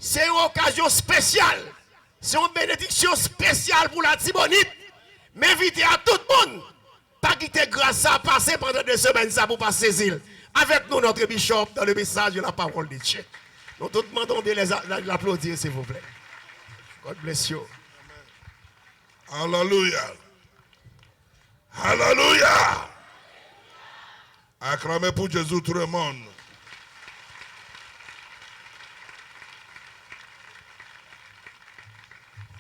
C'est une occasion spéciale. C'est une bénédiction spéciale pour la Tibonite. M'inviter à tout le monde. Pas quitter grâce à passer pendant 2 semaines ça pour passer saisir. Avec nous, notre bishop, dans le message de la parole de Dieu. Nous tout demandons de l'applaudir, s'il vous plaît. God bless you. Hallelujah. Hallelujah. Acclamez pour Jésus tout le monde.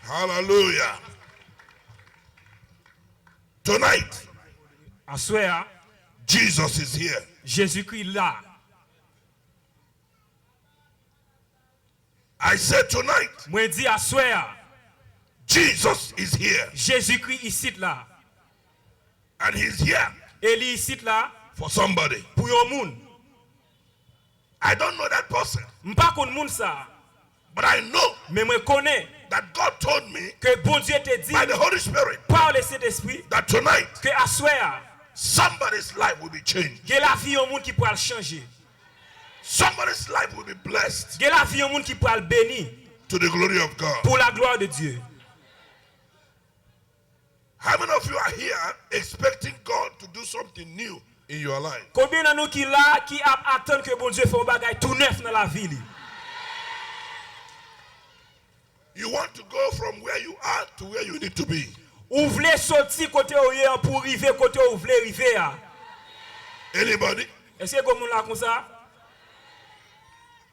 Hallelujah. Tonight, En soir, Jesus is here. Jésus-Christ là. I said tonight, Moi dis à soir, Jesus is here. Jésus-Christ ici là. And he's here Et il ici là for somebody. pour un monde. I don't know that person, M'pas connait monde ça, but I know mais moi connais that God told me que bon Dieu te dit by the Holy Spirit par le Saint-Esprit that tonight que à soir, somebody's life will be changed. que la vie un monde qui pourra le changer. Somebody's life will be blessed Que la vie un monde qui pourra le bénir to the glory of God. pour la gloire de Dieu. How many of you are here expecting God to do something new in your life? Combien de nous qui là qui attendent que bon Dieu fasse un bagage tout neuf dans la vie li? You want to go from where you are to where you need to be. Ou voulez sortir côté où y est pour arriver côté où vous voulez arriver à? Anybody? Est-ce que comme nous là comme ça?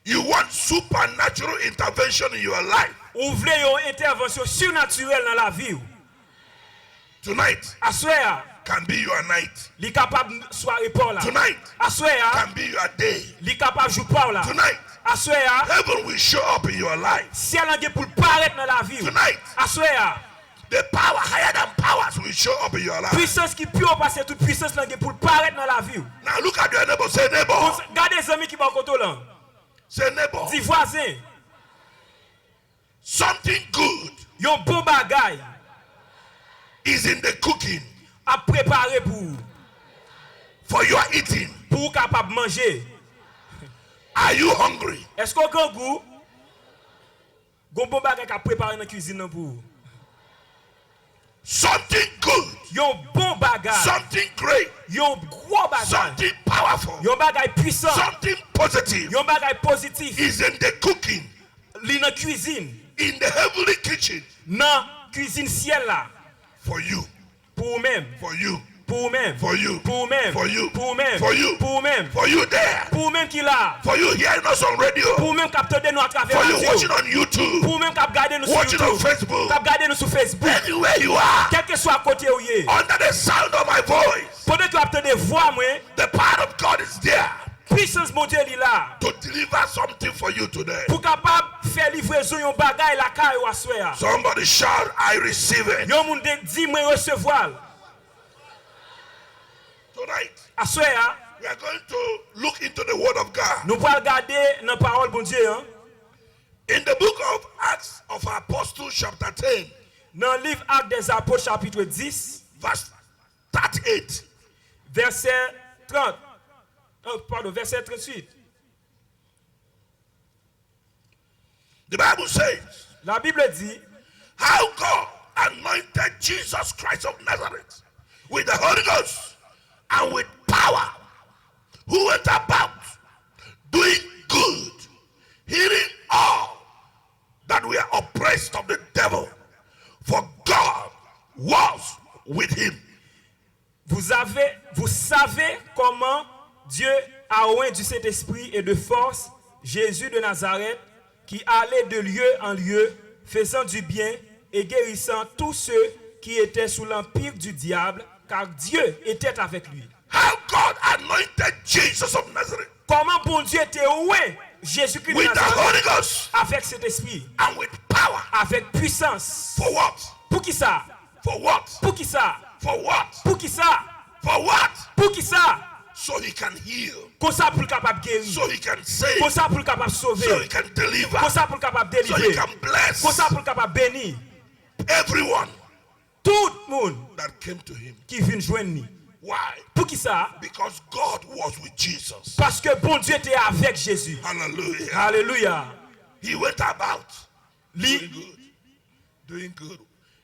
You want supernatural intervention in your life. Ou voulez une intervention surnaturelle dans la vie? Tonight À soir, can be your night. li capable soirée pour là. Tonight À soir, can be your day. li capable jouer pour là. Tonight, À soir, heaven will show up in your life. si elle a pour paraître dans la vie. Tonight, À soir, the power higher than powers will show up in your life. puissance qui peut passer toute puissance là pour paraître dans la vie. Now look at your neighbor. Say neighbor. Regardez les amis qui vont côté là. Say neighbor. Dis voisin, Something good yon bon bagay is in the cooking à préparer for your eating. pour capable manger. Are you hungry? Est-ce qu'on a goût? Gon bon bagay à préparer dans la cuisine pour. Something good, Yon bon bagay, something great, yon gros bagay, something powerful, yon bagay puissant, something positive yon bagay positif. is in the cooking, Li nan cuisine, in the heavenly kitchen nan cuisine ciel là, for you, pour même, for you, pour même, for you, pour même, for you, pour même, for you, pour même, for you there, pour même qui là, for you hearing us on radio, pour même capter nous à travers for you radio, watching on YouTube, pour même cap garder nous sur watching on YouTube, Facebook, cap garder nous sur Facebook, anywhere you are, quel que soit côté où y est. under the sound of my voice, Pendant que vous avez voix moi, the power of God is there puissance mon Dieu est là to deliver something for you today. pour capable faire livraison yon bagay la caille ou assoya. Somebody shout, I receive it. Yon moun dit moi recevoir. Tonight, Assoya, we are going to look into the Word of God. nous pouvons regarder dans parole bon Dieu hein. In the book of Acts of Apostles, chapter 10, Dans le livre Actes des Apôtres chapitre 10, verse 38. verset 30. Pardon, verset 38. The Bible says, La Bible dit, how God anointed Jesus Christ of Nazareth with the Holy Ghost and with power, who went about doing good, healing all that were oppressed of the devil, for God was with him. vous savez comment Dieu a oint du Saint-Esprit et de force Jésus de Nazareth qui allait de lieu en lieu, faisant du bien et guérissant tous ceux qui étaient sous l'empire du diable, car Dieu était avec lui. How God anointed Jesus of Nazareth Comment bon Dieu était oint Jésus-Christ de with the Holy Nazareth Ghost avec cet esprit, and with power. avec puissance. For what? Pour qui ça? For what? Pour qui ça? For what? Pour qui ça? For what? Pour qui ça? So he can heal. Comme ça pour le capable guérir. So he can save. Comme ça pour le capable sauver. So he can deliver. Comme ça pour le capable So he délivrer. can bless Comme ça pour le capable bénir. everyone Tout le monde that came to him. qui vient joindre nous. Why? Pour qui ça? Because God was with Jesus. Parce que bon Dieu était avec Jésus. Hallelujah. Alléluia. He went about Li, doing good. Doing good.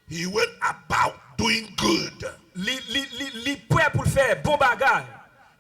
He went about doing good. li prêt pour le faire bon bagage.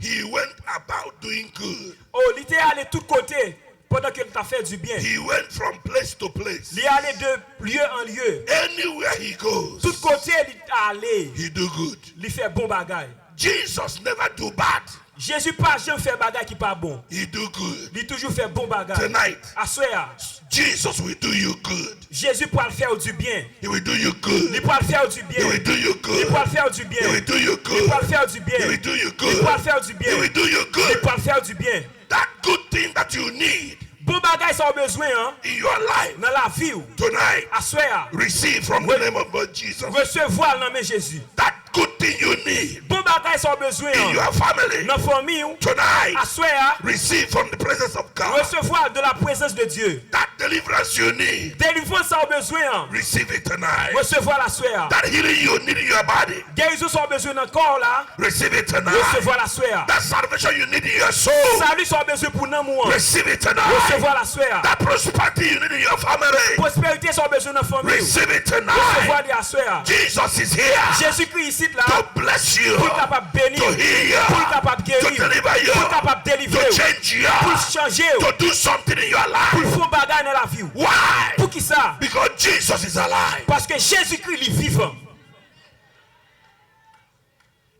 He went about doing good. Oh, il était allé de tous côtés pendant qu'il t'a fait du bien. He went from place to place. Il est allé de lieu en lieu. Anywhere he goes, Tout côté, il est allé. he do good. Il fait bon bagage. Jesus never do bad. Jésus pas jamais fait bagage qui pas bon. He do good. Il toujours fait bon bagage. Tonight, À soir, Jesus will do you good. Jésus peut le faire du bien. He will do you Il good. peut le faire du bien. He will do you Il good. peut le faire du bien. He will do you Il peut le good. faire du bien. He will do you Il peut le good. faire du bien. He will do you Il good. peut le faire du bien. That good thing that you need Bon bagage ça a besoin hein, in your life dans la vie. tonight, À soir, receive from the name of God Jesus. recevoir le nom de Jésus. That good thing you need Bon bagage ça a besoin in hein, your family dans la famille. tonight, À soir, receive from the presence of God. recevoir de la présence de Dieu. That deliverance you need, Délivrance ça a besoin hein, receive it tonight. recevoir la soir. That healing you need in your body, Guérison ça a besoin dans le corps là, receive it tonight. recevoir la soir. That salvation you need in your soul, Salut ça a besoin pour nous. receive it tonight. Recevoir la soir. That prosperity you need in your family, Prospérité ça a besoin dans la famille. receive it Recevoir tonight. la soir. Jesus is here Jésus-Christ ici là, to bless you, pour capable bénir, to heal pour you, capable to guérir, deliver you, pour capable délivrer, to change you, pour changer, to do something in your pour life. faire bagage dans la vie. Why? Pour qui ça? Because Jesus is alive. Parce que Jésus-Christ est vivant.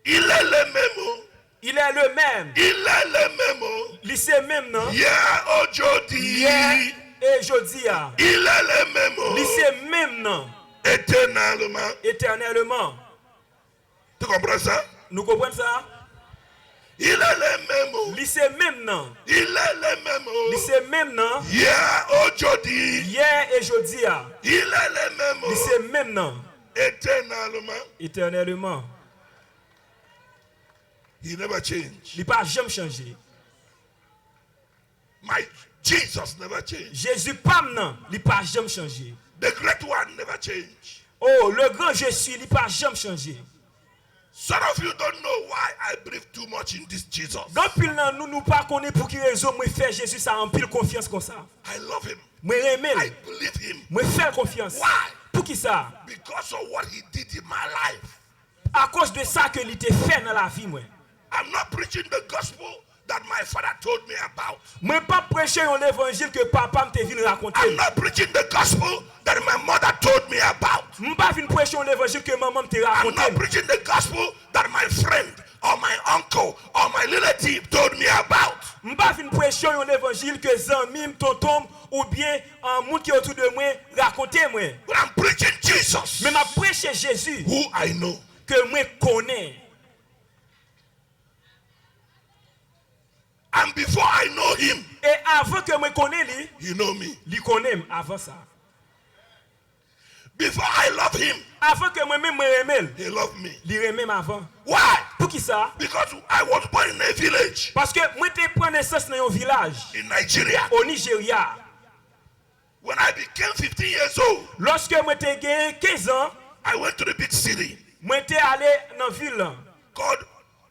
Il est le même. Il est le même. Il est le même. Il est même non? Hier, aujourd'hui. Hier et jeudi. Il est le même. Il est même non? Éternellement. Éternellement. Tu comprends ça? Nous comprenons ça? Il est le même. Il est même non? Il est le même. Il est même non? Hier, aujourd'hui. Hier et jeudi. Il est le même. Il est même non? Éternellement. Éternellement. He never changed. Il n'a pas jamais changé. My Jesus never changed. Jésus pas non, il n'a pas jamais changé. The great one never changed. Oh, le grand je suis, il n'a pas jamais changé. Some of you don't know why I believe too much in this Jesus. Donc, pile nan nous pas connaît pour qui raison moi faire Jésus ça en pile confiance comme ça. I love him. Moi I aimer, believe him. moi faire confiance. Why? Pour qui ça? Because of what he did in my life. À cause de ça que il était fait dans la vie moi. I'm not preaching the gospel that my father told me about. Moi pas prêcher un évangile que papa me venu raconter. I'm not preaching the gospel that my mother told me about. Moi pas venu prêcher un évangile que maman me I'm raconté. not preaching the gospel that my friend or my uncle or my relative told me about. Moi pas venu prêcher un évangile que zanmi, tonton ou bien un monde qui est autour de moi raconter moi. But I'm preaching Jesus, Mais m'a prêcher Jésus who I know. que moi connais. And before I know him, Et avant que moi connais lui, he know me. il connaît avant ça. Before I love him, Avant que moi-même me aime, he loved me. il aime avant. Why? Pour qui ça? Because I was born in a village Parce que moi te prends naissance dans un village in Nigeria. au Nigeria. When I became 15 years old, Lorsque moi te gagné 15 ans, I went to the big city moi te allé dans ville, called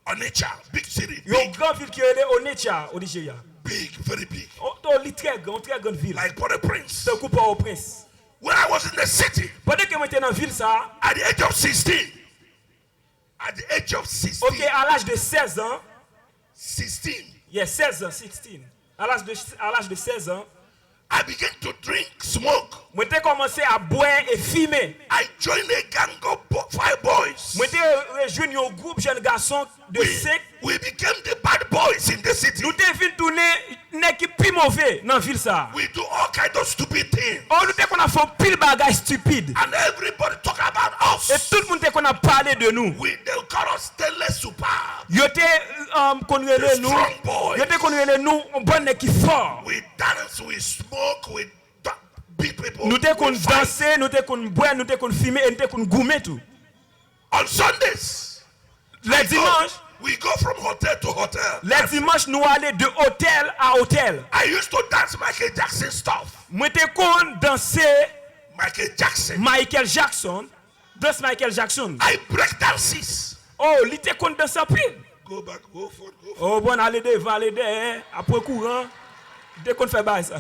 Onitsha. Big city. une Big, grande ville qui est au Onitsha au Nigeria. big, very big. On très grande ville. Like Port-au-Prince. C'est coup au prince. When I was in the city, Pendant que moi était dans ville ça, at the age of 16, at the age of 16, OK, à l'âge de 16 ans, 16, yes, 16 ans, 16. À l'âge de 16 ans, I began to drink, smoke. moi te commencé à boire et fumer. I joined a gang of 5 boys. Moi te rejoint un groupe jeune garçon de 5. We became the bad boys in the city. Nous te vinn tourner une équipe plus mauvais dans ville ça. We do all kinds of stupid things. Oh, nous te qu'on a fait pile bagage stupide. And everybody talk about Et us. tout le monde te qu'on a parlé de nous. They call us stainless super. Yo te connaissez nous. Strong boys. Yo te connaissez nous une bonne équipe fort. We dance, we smoke, we beat people. Nous te qu'on we fight. danser, nous te qu'on boire, nous te qu'on fumer et nous te qu'on goumer tout. On Sundays, Les dimanches, we go from hotel to hotel. les dimanches nous aller de hôtel à hôtel. I used to dance Michael Jackson stuff. Moi te qu'on danser Michael Jackson. Michael Jackson. Danse Michael Jackson. I break dances. Oh, li te qu'on danser pile. Go back, go forward, go forward. Oh, bon, aller devant, aller derrière, après courant, dès qu'on fait bail ça.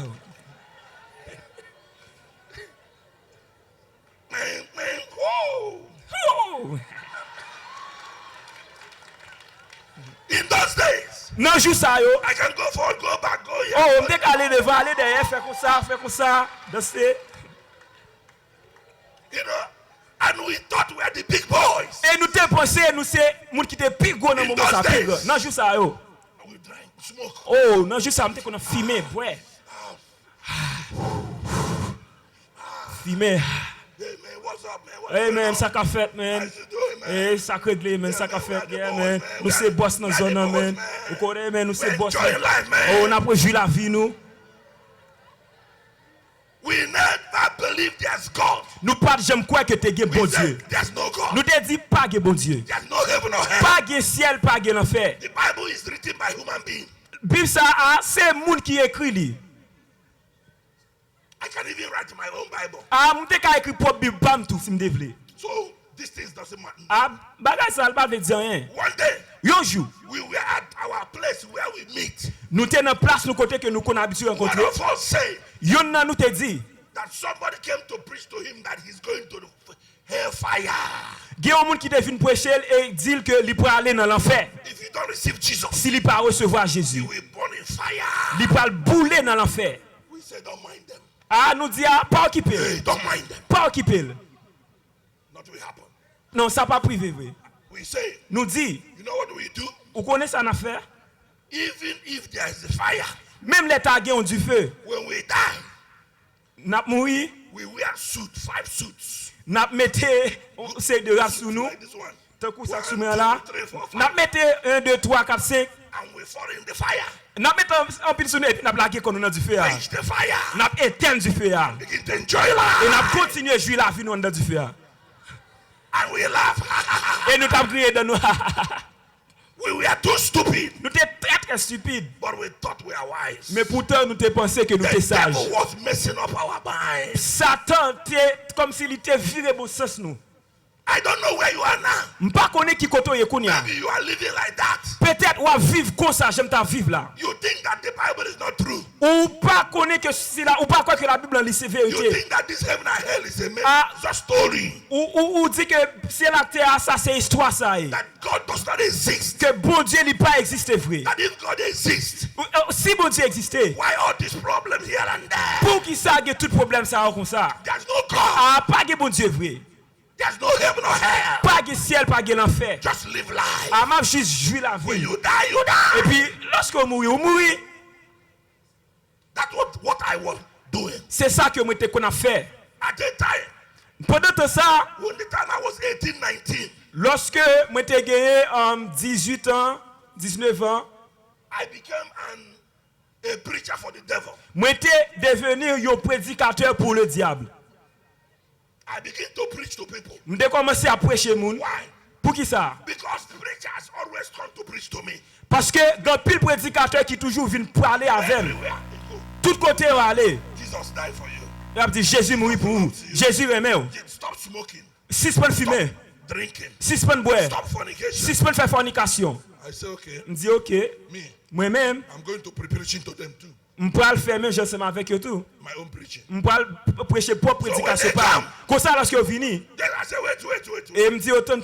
Nan jou sa yo. I can go forward, go back, go here. Oh, m'te aller devant, aller derrière, faire comme ça, danser. You know, and we thought we were the big boys. Et nous te pensé, nous c'est moun qui te plus gros dans moment ça plus grand. Nan jou sa yo. And we drank, smoke. Oh, nan jou sa m'te qu'on a fumé, ouais. Fumé. Hey man, what's up, man? What's Hey going man, on? ça qu'a fait, man. How's it doing, man? Hey, ça réglé, man, ça qu'a fait, yeah, man. Nous c'est boss dans zone, man. Vous connaissez, man, nous c'est boss. Enjoy life, man. Oh, on a joué la vie, nous. We never believe there's God. Nous pas jamais croire que t'es bon We Dieu. said there's no God. Nous te dit pas que bon Dieu. There's no heaven or hell. Pas que ciel, pas que l'enfer. The Bible is written by human beings. Bible ça c'est moun qui écrit li. I can even write my own Bible. Ah, m'te ka écrit propre Bible bam tout si m'te vle. So these things doesn't matter. Ah, bagay ça pas veut dire rien. One day, Yon jour, we were at our place where we meet. nous te dans place nous côté que nous qu'on habitué One rencontrer. of us said Yon nan nous te dit, that somebody came to preach to him that he's going to the hellfire. gen yon moun qui te vinn prêcher et dit que li pour aller dans l'enfer. If you don't receive Jesus, Si li pas recevoir Jésus, you will burn in fire. li pour bouler dans l'enfer. We said, don't mind them. Ah, nous dit ah, pas occupé. Hey, don't mind them. Pas occupé. Not will happen. Non, ça pas privé vrai. We say, Nous dit, you know what we do? vous connaissez ça en affaire? Even if there is a fire, Même les tagues ont du feu. when we die, N'a mouri, we wear suit, 5 suits. n'a mette c'est de rap sous nous. Like this one. Tant que ça 1, sous 2, là. 3, 4, 5. N'a mette 1 2 3 4 5. And we fall in the fire. N'a mette un pile sous nous et puis n'a plaqué qu'on dans du feu. Quench the fire. N'a éteint du feu. Begin to enjoy Et n'a life. continué à jouer la vie nous dans du feu. And we laugh. Et nous t'avons crié dans nous. We were too stupid, Nous t'es très stupide. but we thought we are wise. Mais pourtant nous t'es pensé que nous The t'es sage. devil was messing up our minds. Satan t'es comme s'il était viré bon sens nous. I don't know where you are now. M'pas connaît qui koto ye kounya. Maybe you are living like that. Peut-être ou vivre comme ça, j'aime ta vivre là. You think that the Bible is not true. Ou pas connaît que c'est là, ou pas quoi que la Bible en c'est You vérité. think that this heaven and hell is a myth. Ah. It's a story. Ou dit que c'est la terre, ça c'est histoire ça. That God does not exist. Que bon Dieu n'est pas existé vrai. That if God exists, Si bon Dieu existait, why all these problems here and there? pour qui ça a tout problème ça comme ça? There's no God. Ah, pas que bon Dieu vrai. There's no heaven or hell. Pas que ciel, pas que l'enfer. Just live life. Ah, même juste jouer la When vie. you die, you Et die. puis, lorsqu'on mourit, on mourit. That's what I was doing. C'est ça que moi qu'on a fait. At the time, Pendant tout ça, when the time I was 18, 19, lorsque moi t'ai gagné 18 ans, 19 ans, I became a preacher for the devil. moi t'ai devenu un prédicateur pour le diable. I began to preach to people. M'ai commencé à prêcher moun. Why? Pour qui ça? Because preachers always come to preach to me. Parce que dans pile prédicateur qui toujours vient parler avec moi. Everywhere they go, Tout côté où aller. Jesus died for you. Il a dit Jésus mourit pour vous. Jésus remet vous. Stop smoking. 6 points fumer. Drinking. 6 points boire. Stop fornication. 6 points faire fornication. I say, okay, Je dis ok. me, Moi-même, I'm going to be preaching to them too. je peux le faire même ensemble avec eux tout. My own preaching. Je peux prêcher propre prédication when they par. come- Comme ça lorsque vous venez. Then I say, wait. Et me dit oh, tant.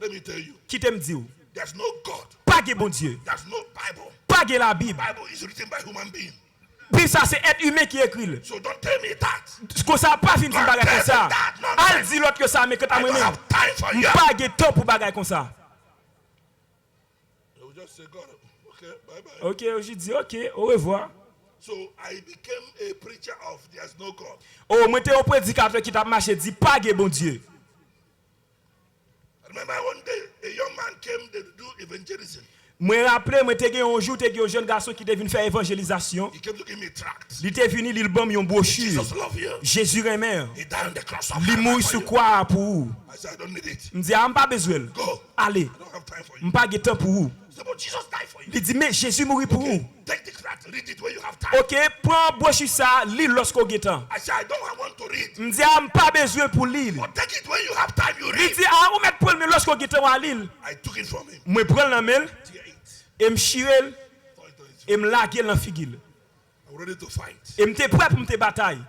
Let me tell you, Qui t'aime dire? there's no God. Pas de bon Dieu. There's no Bible. Pas de la Bible. Bible is written by human beings. Puis ça c'est être humain qui écrit. So don't tell me that. Comme ça pas fini de bagarre comme ça. Al dit l'autre que ça mais que I t'as don't même. have time for you. Pas de temps pour bagarre comme ça. They will just say, God, okay, bye-bye. OK, je dis OK, au revoir. So I became a preacher of there's no God. Oh, moi t'es un prédicateur qui t'a marché dit pas de bon Dieu. I remember one day a young man came to do evangelism. Moi rappelé moi t'ai un jour t'ai un jeune garçon qui est venu faire évangélisation. He came to give me tracts. Il était venu il bam yon brochure. Jesus love you. Jésus remet. He died on the cross of Il Calvary mourit for sur you. quoi pour vous? I said, I don't need it. Il me dit ah, pas besoin. Go. Allez, I don't have time for you. pas de temps pour vous. He said, but Jesus died for you. Il dit mais Jésus mourit pour vous. Take the tract, read it when you have time. OK, prends brochure ça, lis lorsqu'on get temps. I said, I don't want to read. Il me dit ah, pas besoin pour lire. But take it when you have time, you Il read. dit ah, on met pour mais lorsqu'on get temps à lire. I took it from him. Moi prends la main Tear it. et me chirel et me laguer dans figure. I'm ready to fight. Et me t'es prêt pour me te bataille.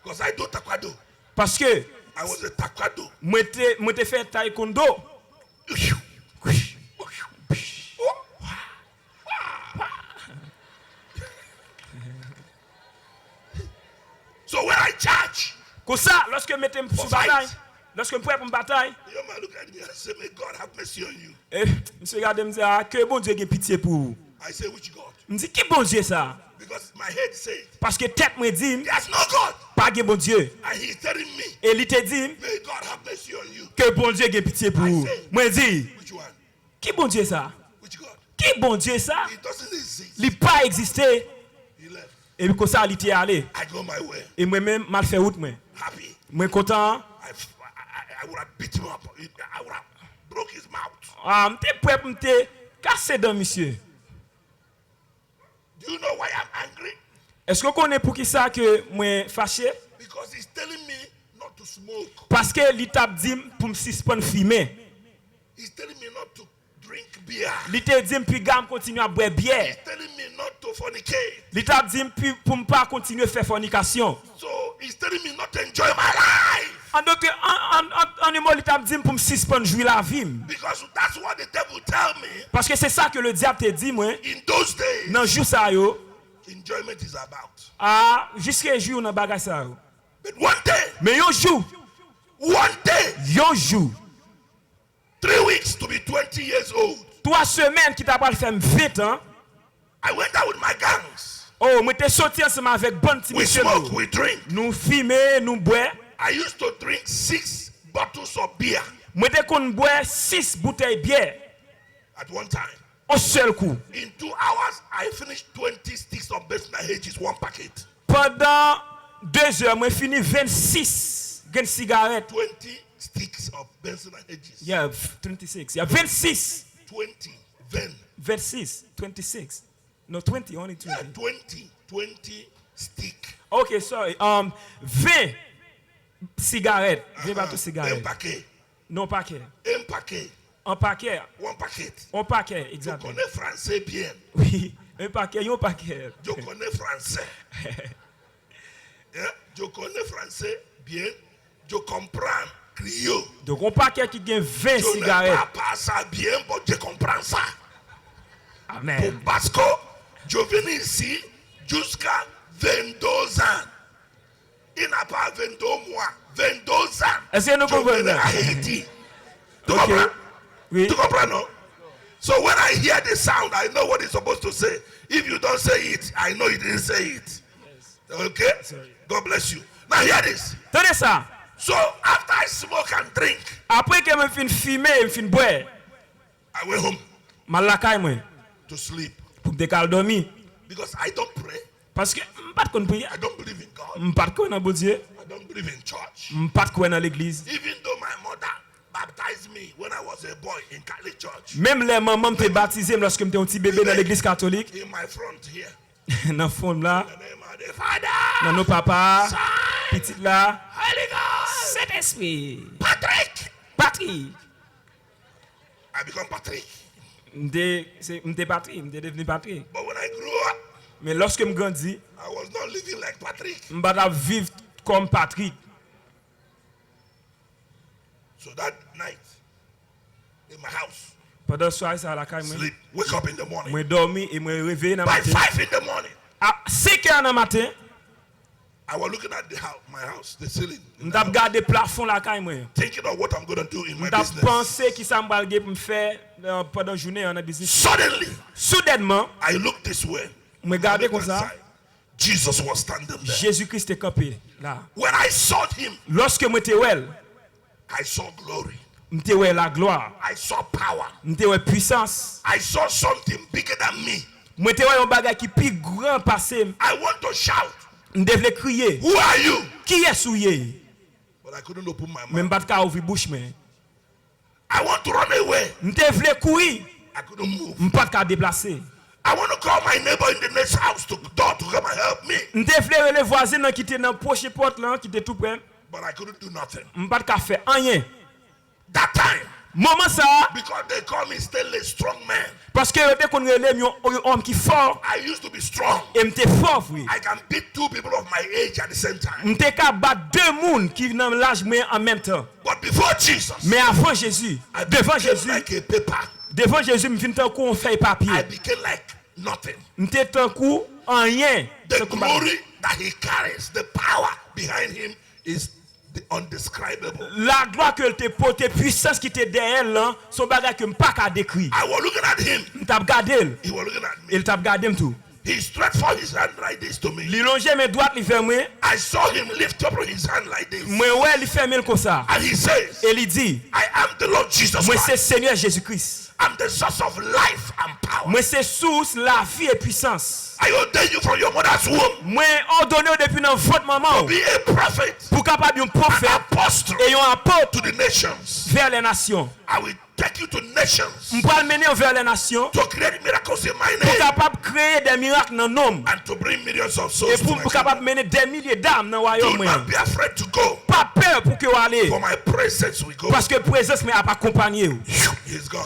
Because I do taekwondo. Parce que I was a taekwondo. moi te fait taekwondo. So when I charge, Comme ça, lorsque je mette sous bataille, lorsque je prêt pour une bataille, your man look at me and say, may God have mercy on you. monsieur regarde me dit ah, que bon Dieu ait pitié pour vous. I say, which God? Me dit qui bon Dieu ça? Because my head says, Parce que tête me dit there's no God. pas de bon Dieu. And he's telling me, Et il te dit may God have mercy on you. que bon Dieu ait pitié pour vous. Moi dit Which one? qui bon Dieu ça? Which God? Qui bon Dieu ça? It doesn't exist. Il pas existé. He left. Et puis comme ça il était allé. I go my way. Et moi même mal fait route moi. Happy. Moi content. I would have beat him up. I would have broke his mouth. Ah, m'étais prêt pour me casser dans monsieur. Do you know why I'm angry? Est-ce que vous connaissez pour qui ça que moi fâché? Because he's telling me not to smoke. Parce que l'état dit pour me suspendre fumer. He's telling me not to drink beer. L'état dit puis gamme continue à boire bière. He's telling me not to fornicate. L'état dit puis pour me pas continuer faire fornication. So he's telling me not to enjoy my life. En un mot l'état dit pour me suspendre jouir la vie. Because that's what the devil tell me. Parce que c'est ça que le diable te dit moi. In those days, Dans jour ça yo, enjoyment is about. ah jusqu'à jour dans bagage ça yo. But one day, Mais yo jour, one jour, 3 weeks to be 20 years old, 3 semaines qui t'a pas fait 20 ans. I went out with my gangs. Oh, moi t'es sorti ensemble avec bon petit We monsieur. smoke, we drink. Nous fumer, nous boire. I used to drink 6 bottles of beer Moi t'es qu'on boire 6 bouteilles bière at one time. au seul coup. In 2 hours, I finished 20 sticks of Besna Hedges, one packet. Pendant 2 heures, moi fini 26 graines de cigarettes. 20 sticks of Benson Hedges. Yeah, 26. Yeah, 26. 20, then. 26. 26. No, 20, only 20. Yeah, 20 stick. Okay, sorry. 20 cigarettes. 20 bateaux Un cigarettes. paquet. Non, paquet. Un paquet. Un paquet. One packet. Un paquet, Je exactement. connais français bien. Oui, un paquet, un paquet. Je connais français. Je connais français bien. Je comprends criot. Donc, un paquet qui gagne 20 Je ne cigarettes. parle pas ça bien, mais je comprends ça. Amen. Parce que je venais ici jusqu'à 22 ans. Il n'a pas 22 mois, 22 ans. Est-ce que nous Je comprenons? venais à Haïti. Tu Ok. comprends? Oui. Tu comprends, non? So when I hear the sound, I know what it's supposed to say. If you don't say it, I know you didn't say it. Okay? God bless you. Now hear this. Tenez ça. So after I smoke and drink, Après que je fin fumer, je fin boire, I went home je la caille moi to sleep. pour me décaler dormir. Because I don't pray. Parce que je ne pas de prier. I don't believe in God. Je ne pas de dans bon Dieu. I don't believe in church. Je ne pas de dans l'église. Even though my mother baptized me when I was a boy in Catholic church. Même les mamans m'ont baptisé lorsque j'étais un petit bébé dans l'église catholique. In my front here. Dans le fond là, In the name of the Father, dans nos papas, Son, petit là, Holy Ghost, Saint-Esprit, Patrick. Patrick. I become Patrick. M'étais Patrick, m'étais devenu Patrick. But when I grew up, Mais lorsque je grandis, I was not living like Patrick. je ne vais pas vivre comme Patrick. So that night, in my house, Pendant ce soir, ça à la caille, sleep, wake up in the morning. je dormi et je me réveille dans le By matin. 5 in the morning, À 5 heures dans le matin, I was looking at the house, my house, the ceiling, in je the house, regardé le plafond la caille, moi. thinking of what I'm going to do in my Je business. pensé qui ça me pour me faire pendant la journée dans le business. Suddenly, Soudainement, I looked this way. je regardais I comme looked ça. inside. Jesus was standing there. Jésus-Christ est campé là. When I saw him, Lorsque je te vois, I saw glory. je te vois la gloire, I saw power. je te vois puissance. I saw something bigger than me. Je te vois un bagage qui est plus grand passé. I want to shout, Je devais crier. who are you? Qui est souillé? But I couldn't open my Même mouth. pas de ouvrir bouche mais. I want to run away. Je devais courir, I couldn't move. je pas de déplacer. I want to call my neighbor in the next house to door to come and help me. Je devais les voisins qui étaient dans la prochaine porte là, qui étaient tout près. But I couldn't do nothing. Je pas de faire rien. That time, Moment ça, because they call me still a strong man. parce que yo te kon relè un homme qui fort, I used to be strong. et m'te fort, oui. I can beat two people of my age at the same time. M'te ka battre deux moun qui dans l'âge moi en même temps. But before Jesus, Mais avant Jésus, I devant became Jésus, like a paper. devant Jésus, me fin tant qu'on fait papier. I became like nothing. M'te tant coup en rien. The glory that he carries, the power behind him is the undescribable. La gloire que te porte, puissance qui te derrière là, son bagage que m'pas ka décrit. I was looking at him. M't'a regardé, He was looking at me. il t'a regardé tout. He stretched forth his hand like this to me. Il longe mes droites, il ferme. I saw him lift up his hand like this. Moi ouais, il ferme comme ça. And he says, Et il dit, I am the Lord Jesus moi c'est Christ. Seigneur Jésus-Christ. I'm the source of life and power. Moi c'est source la vie et puissance. I ordain you from your mother's womb Moi ordonné depuis dans votre maman to be a prophet, pour capable un an prophète apostle et un apôtre to the nations. vers les nations. I will take you to nations On va le mener vers les nations to create miracles in my pour name capable créer des miracles dans nos and to bring millions of et souls to pour my capable kingdom. mener des milliers d'âmes dans le royaume. Do not be afraid to go, Pas peur pour que vous allez for my presence will go. parce que présence m'a accompagné. He's gone.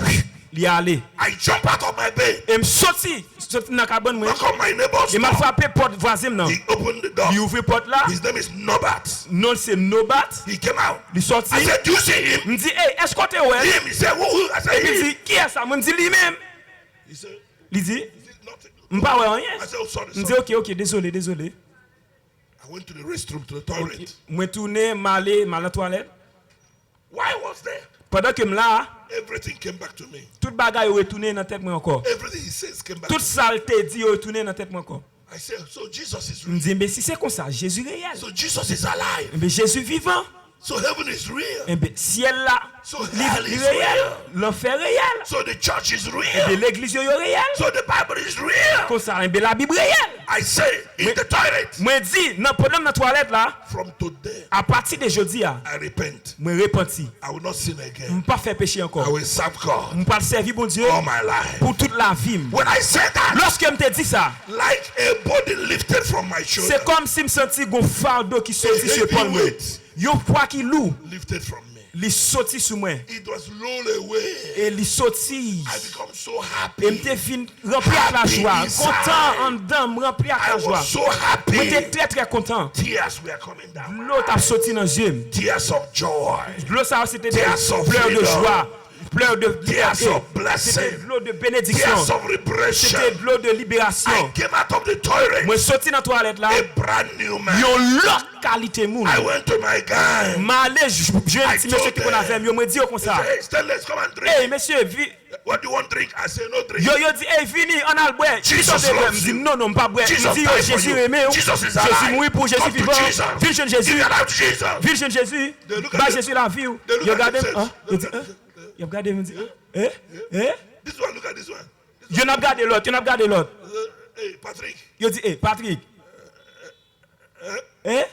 Il y allé. I jump out of my bed, Et me sorti dans cabane moi. knock on my neighbor's Il m'a door. frappé porte voisine non. He opened the door. Il ouvre porte là. His name is Nobat. Non c'est Nobat. He came out. Il sorti. I said, do you see him? Me dit hey, est-ce que tu es Him. He said, who? I said, Il him. dit qui est ça? Me dit lui-même. He said, Il dit nothing. me pas rien. I said, oh, sorry, Me dit sorry. OK, désolé. I went to the restroom, to the toilet. Moi tourner m'aller à la toilette. Why was there? Pendant que me là, Everything came back to me. toute bagaille retourné dans tête moi encore. Everything he says came back. Toute saleté dit retourné dans tête moi encore. I said, so Jesus is Me real. dit mais si c'est comme ça, Jésus réel. So Jesus is alive. Mais Jésus vivant. So heaven is real. Eh bien, ciel là, So hell is réel, real. l'enfer réel, So the church is et real. l'église yo réel, So the Bible is real. comme ça, eh bien, la Bible réelle. I say in the toilet, Moi dis, dans problème dans toilette là, from today, à partir de jeudi I repent. moi repenti, I will not sin je again. ne pas faire péché I encore, will serve God je pas servir bon Dieu all my life. pour toute la vie. When I said that, Lorsque je te dis ça, like a body lifted from my shoulder, c'est comme si je sentis un fardeau qui sortit sur l'épaule moi. Yo poids qui lourd, lifted from me. il sorti sur moi It was rolled away. et il sorti. I become so Et happy. me fin rempli avec la joie, content en dedans, rempli avec I la was joie. so Moi j'étais happy. très très content. Tears were coming down. L'autre a sorti dans les yeux. Tears of joy. L'eau ça c'était des Tears of pleurs de freedom. joie, pleurs de Tears liberté. of blessing. C'était de l'eau de bénédiction. Tears of liberation. C'était de l'eau de I libération. came out of the toilet. Moi sorti dans la toilette là, A brand new man. yo l'autre qualité moun. I went to my guy. M'allé je un petit monsieur told qui qu'on them. avait, yo me dit comme ça. Hey, Stanley, come and drink. Hey monsieur, What do you want to drink? I say no drink. yo dit hey vini on a le boire. Jesus Me loves dit you. non pas boire. Jesus Me dit yo died for Jésus you. aimé. Jesus is Jésus alive. mourir pour Jésus Come to vivant. Jesus. Viens jeune Jésus. Give your life to Jesus. Viens jeune Jésus. They look at Bah them. Jésus la vie. They look Yo at regardez themselves. hein? They Yo dit look at hein? themselves. Yo regardez me dit hein? This one, look at this one. Yo n'a regardé l'autre, yo n'a regardé l'autre. Hey, Patrick, Yo dit hey Patrick. Hein?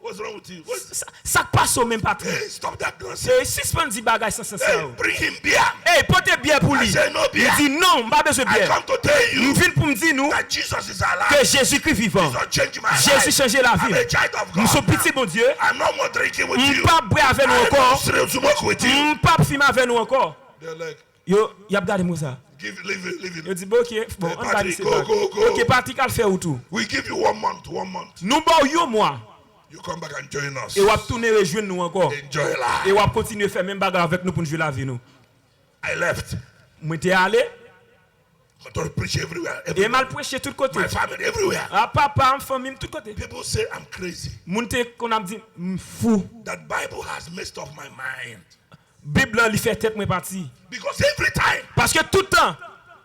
what's wrong with you? What's... Ça passe au même Patrick. Hey, stop that nonsense. Et suspendi bagay sans sens. Hey, bring him beer. Hey, portez bien pour lui. I say no beer. Il dit non, pas besoin de I bière. come to tell you Nous venons pour me dire nous that Jesus is que alive. Jésus-Christ vivant. Jesus changed my Jésus life. changeait la I'm vie. a child of Nous sommes God. petits bon Dieu. I'm no more drinking with Nous you. pas boire avec nous I'm encore. not still smoke with you. Nous pas fumer avec nous encore. They're like, Yo, y a regardé moi ça. leave it. Yo dit bon OK, bon, on va Patrick, dire go. OK, Patrick a le faire ou tout. We give you 1 month. Nous bon yo mois You come back and join us. et on va tourner rejoindre nous encore. Enjoy Et life. on va continuer faire même bagarre avec nous pour nous jouer la vie nous. I left. Moi t'ai allé I to preach everywhere. et mal prêché tout côté. My family everywhere. Ah papa, famille tout côté. People say I'm crazy. Moun te qu'on a dit fou. That Bible has messed up my mind. Bible li fait tête moi parti. Because every time Parce que tout le temps,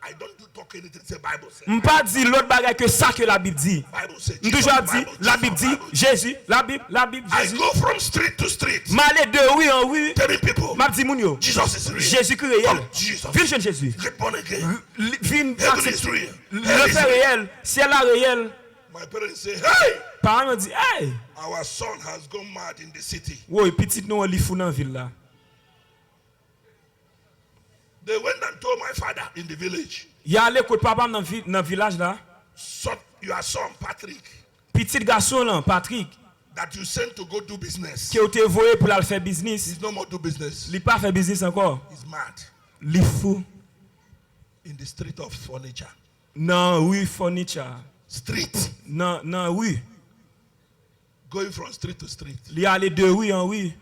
I don't do talk anything. Say Bible say. m'pas dit l'autre bagage que ça que la Bible dit. Bible say. M'toujours Jesus, dit la Bible dit Jésus, la Bible, I Jésus. go from street to street M'aller de rue en rue, telling people m'a dit moun yo, Jesus is real. Jésus qui réel. Come, Jesus. Viens jeune Jésus. Get born again. Viens Heaven is real. le Hell is fait real. réel, ciel là réel. My parents say, hey, Parents me dit hey, our son has gone mad in the city. ouais petit nous li fou dans ville là. They went and told my father in the village, Y allé côté papa dans village là. son, your son Patrick Petit garçon là, Patrick, that you sent to go do business. qui te voyé pour aller faire business, He's no more do business. il pas fait business encore. He's mad. Il fou. In the street of furniture. Non, oui, furniture. Street. Non, non, oui. Going from street to street. Il y a les deux oui, en oui.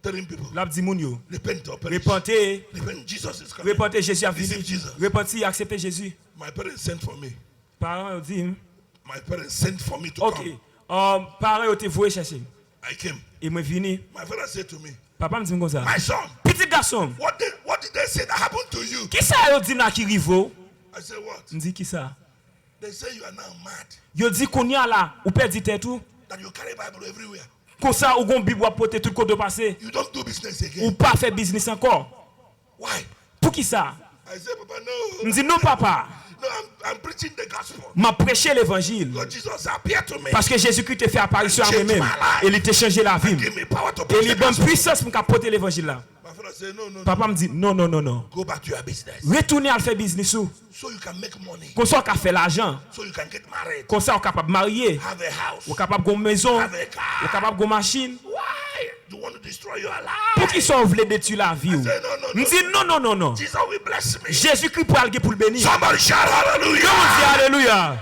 Telling people. L'a dit moun yo. Repent or perish. Repentez. Repent. Jesus is coming. Repentez, Jésus a Receive venu. Jesus. Repentez, acceptez Jésus. My parents sent for me. Parents ont dit, My parents sent for me to ok. come. Parents ont été voués chercher. I came. Et moi venu. My father said to me, Papa me dit comme ça. my son, Petit garçon, what did they say that happened to you? qui ça yo dit na qui rivo? I said, what? Me dit qui ça? They say you are now mad. Yo dit qu'on y a là, ou perdit tête tout. That you carry Bible everywhere. Comme ça ou gon Bible porter tout côté passé. You don't do business Ou again. pas faire business encore. Why? Pour qui ça? I said, Papa, no. Me dit non papa, No, I'm preaching the gospel. m'a prêché l'évangile. God Jesus appeared to me. Parce que Jésus-Christ te fait apparition à moi-même. Et il t'a changé la vie. Give me power to Et preach il the donne gospel. puissance pour porter l'évangile là. My father said, no, no, no. Papa me dit non, non, non, non. Go back to your business. Retournez à faire business ou. So you can make money. Comme ça on peut faire l'argent. So you can get married. Comme ça on est capable de marier. Have a house. On est capable de maison. Have a On est car. capable de machine. Why? You want to destroy your Pour life? qui sont voulez détruire la vie ou? say, no, no, Me no. dit non, non, non, non. Jesus will bless me. Jésus-Christ pour aller pour le bénir. Somebody shout hallelujah. Comment dire alléluia?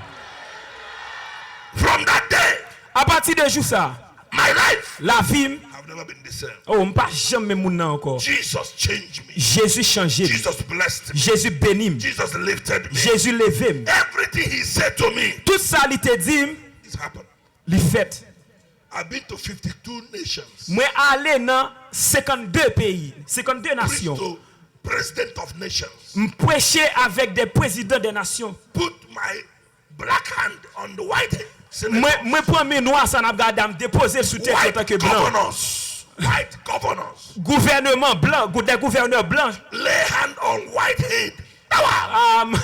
From that day, À partir de jour ça, my life la vie, have never been the same. oh, on pas jamais moun nan encore. Jesus changed me. Jésus changé. Jesus blessed me. Jésus béni. Jesus lifted me. Jésus levé. Everything he said to me Tout ça il te dit, is happened. il fait. I've been to 52 nations. Moi aller dans 52 pays, 52 Preached nations. to president of nations. Me prêcher avec des présidents des nations. Put my black hand on the white hand. Moi prends mes noirs ça n'a gardé me déposer sous tête en White tant que blanc. governors. White governors. Gouvernement blanc, des gouverneurs blancs. Lay hand on white head. Power.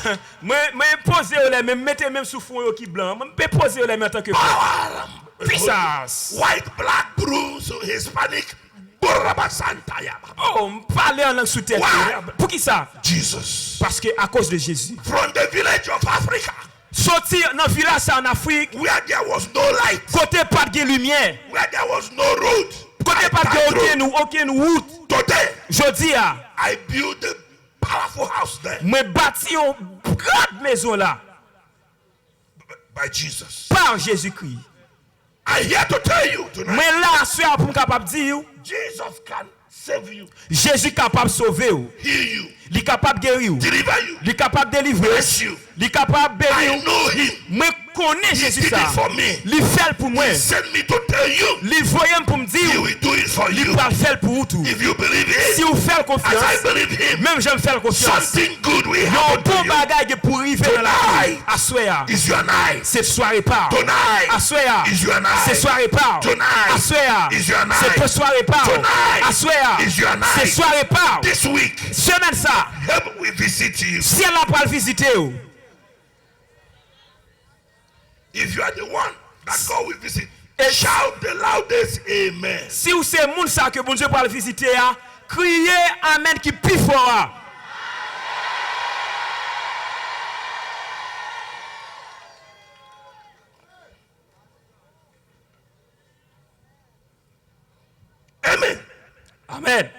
Moi poser les même mettez même sous fond qui blanc. Moi peux poser les même en tant que blanc. Power. Puissance. White, black, blue, so Hispanic. Borabasantaya. Oh, me parler en langue sous tête. Why? Pour qui ça? Jesus. Parce que à cause de Jésus. From the village of Africa, Sortir dans le village en Afrique, where there was no light, côté pas de lumière, where there was no road, côté pas de aucune route. today Je dis à, I built a powerful house there moi bâti une grande maison là by Jesus. par Jésus-Christ. I'm here to tell you tonight, Mais là, soir pour me capable dire, Jesus can save you, Jésus capable de sauver ou, heal you, il est capable de guérir ou, deliver you, il est capable de délivrer, bless you. il est capable de I bénir. know him. Moi connais He Jésus did ça. it for me. Il fait pour moi. He sent me to tell you, Il voyait pour me he dire, will do it for il you. va le faire pour vous tout. If you believe Si it, vous faites as I confiance, believe him, même j'aime faire confiance. something good will Yon happen bon to you. bagage pour arriver dans la vie. Tonight À soir, is your night. cette soirée part. Tonight À soir, is your night. cette soirée part. Tonight À soir, is your night. cette soirée part. Tonight À soir, is your night. cette soirée part. This week, Semaine ça, heaven will visit you. si elle a pas le visiter ou, If you are the one that God will visit, Et- shout the loudest amen. si ou c'est moun ça que bon Dieu pour le visiter a, criez amen qui plus fort. A. Amen. Amen.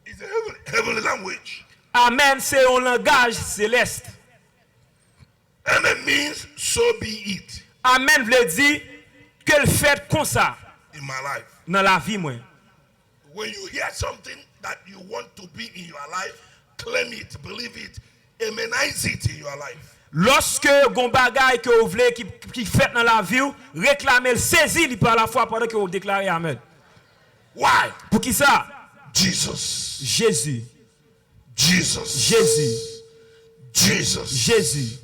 It's a heavenly language. Amen, c'est un langage céleste. Amen means so be it Amen veut dire que le fait comme ça in my life. dans la vie moi. When you hear something that you want to be in your life, claim it, believe it, amenize it in your life. Lorsque gon bagay que vous voulez qui fait dans la vie, réclamez le saisir par la foi pendant que vous déclarez amen. Why? Pour qui ça? Jesus. Jésus. Jesus. Jésus. Jesus. Jésus.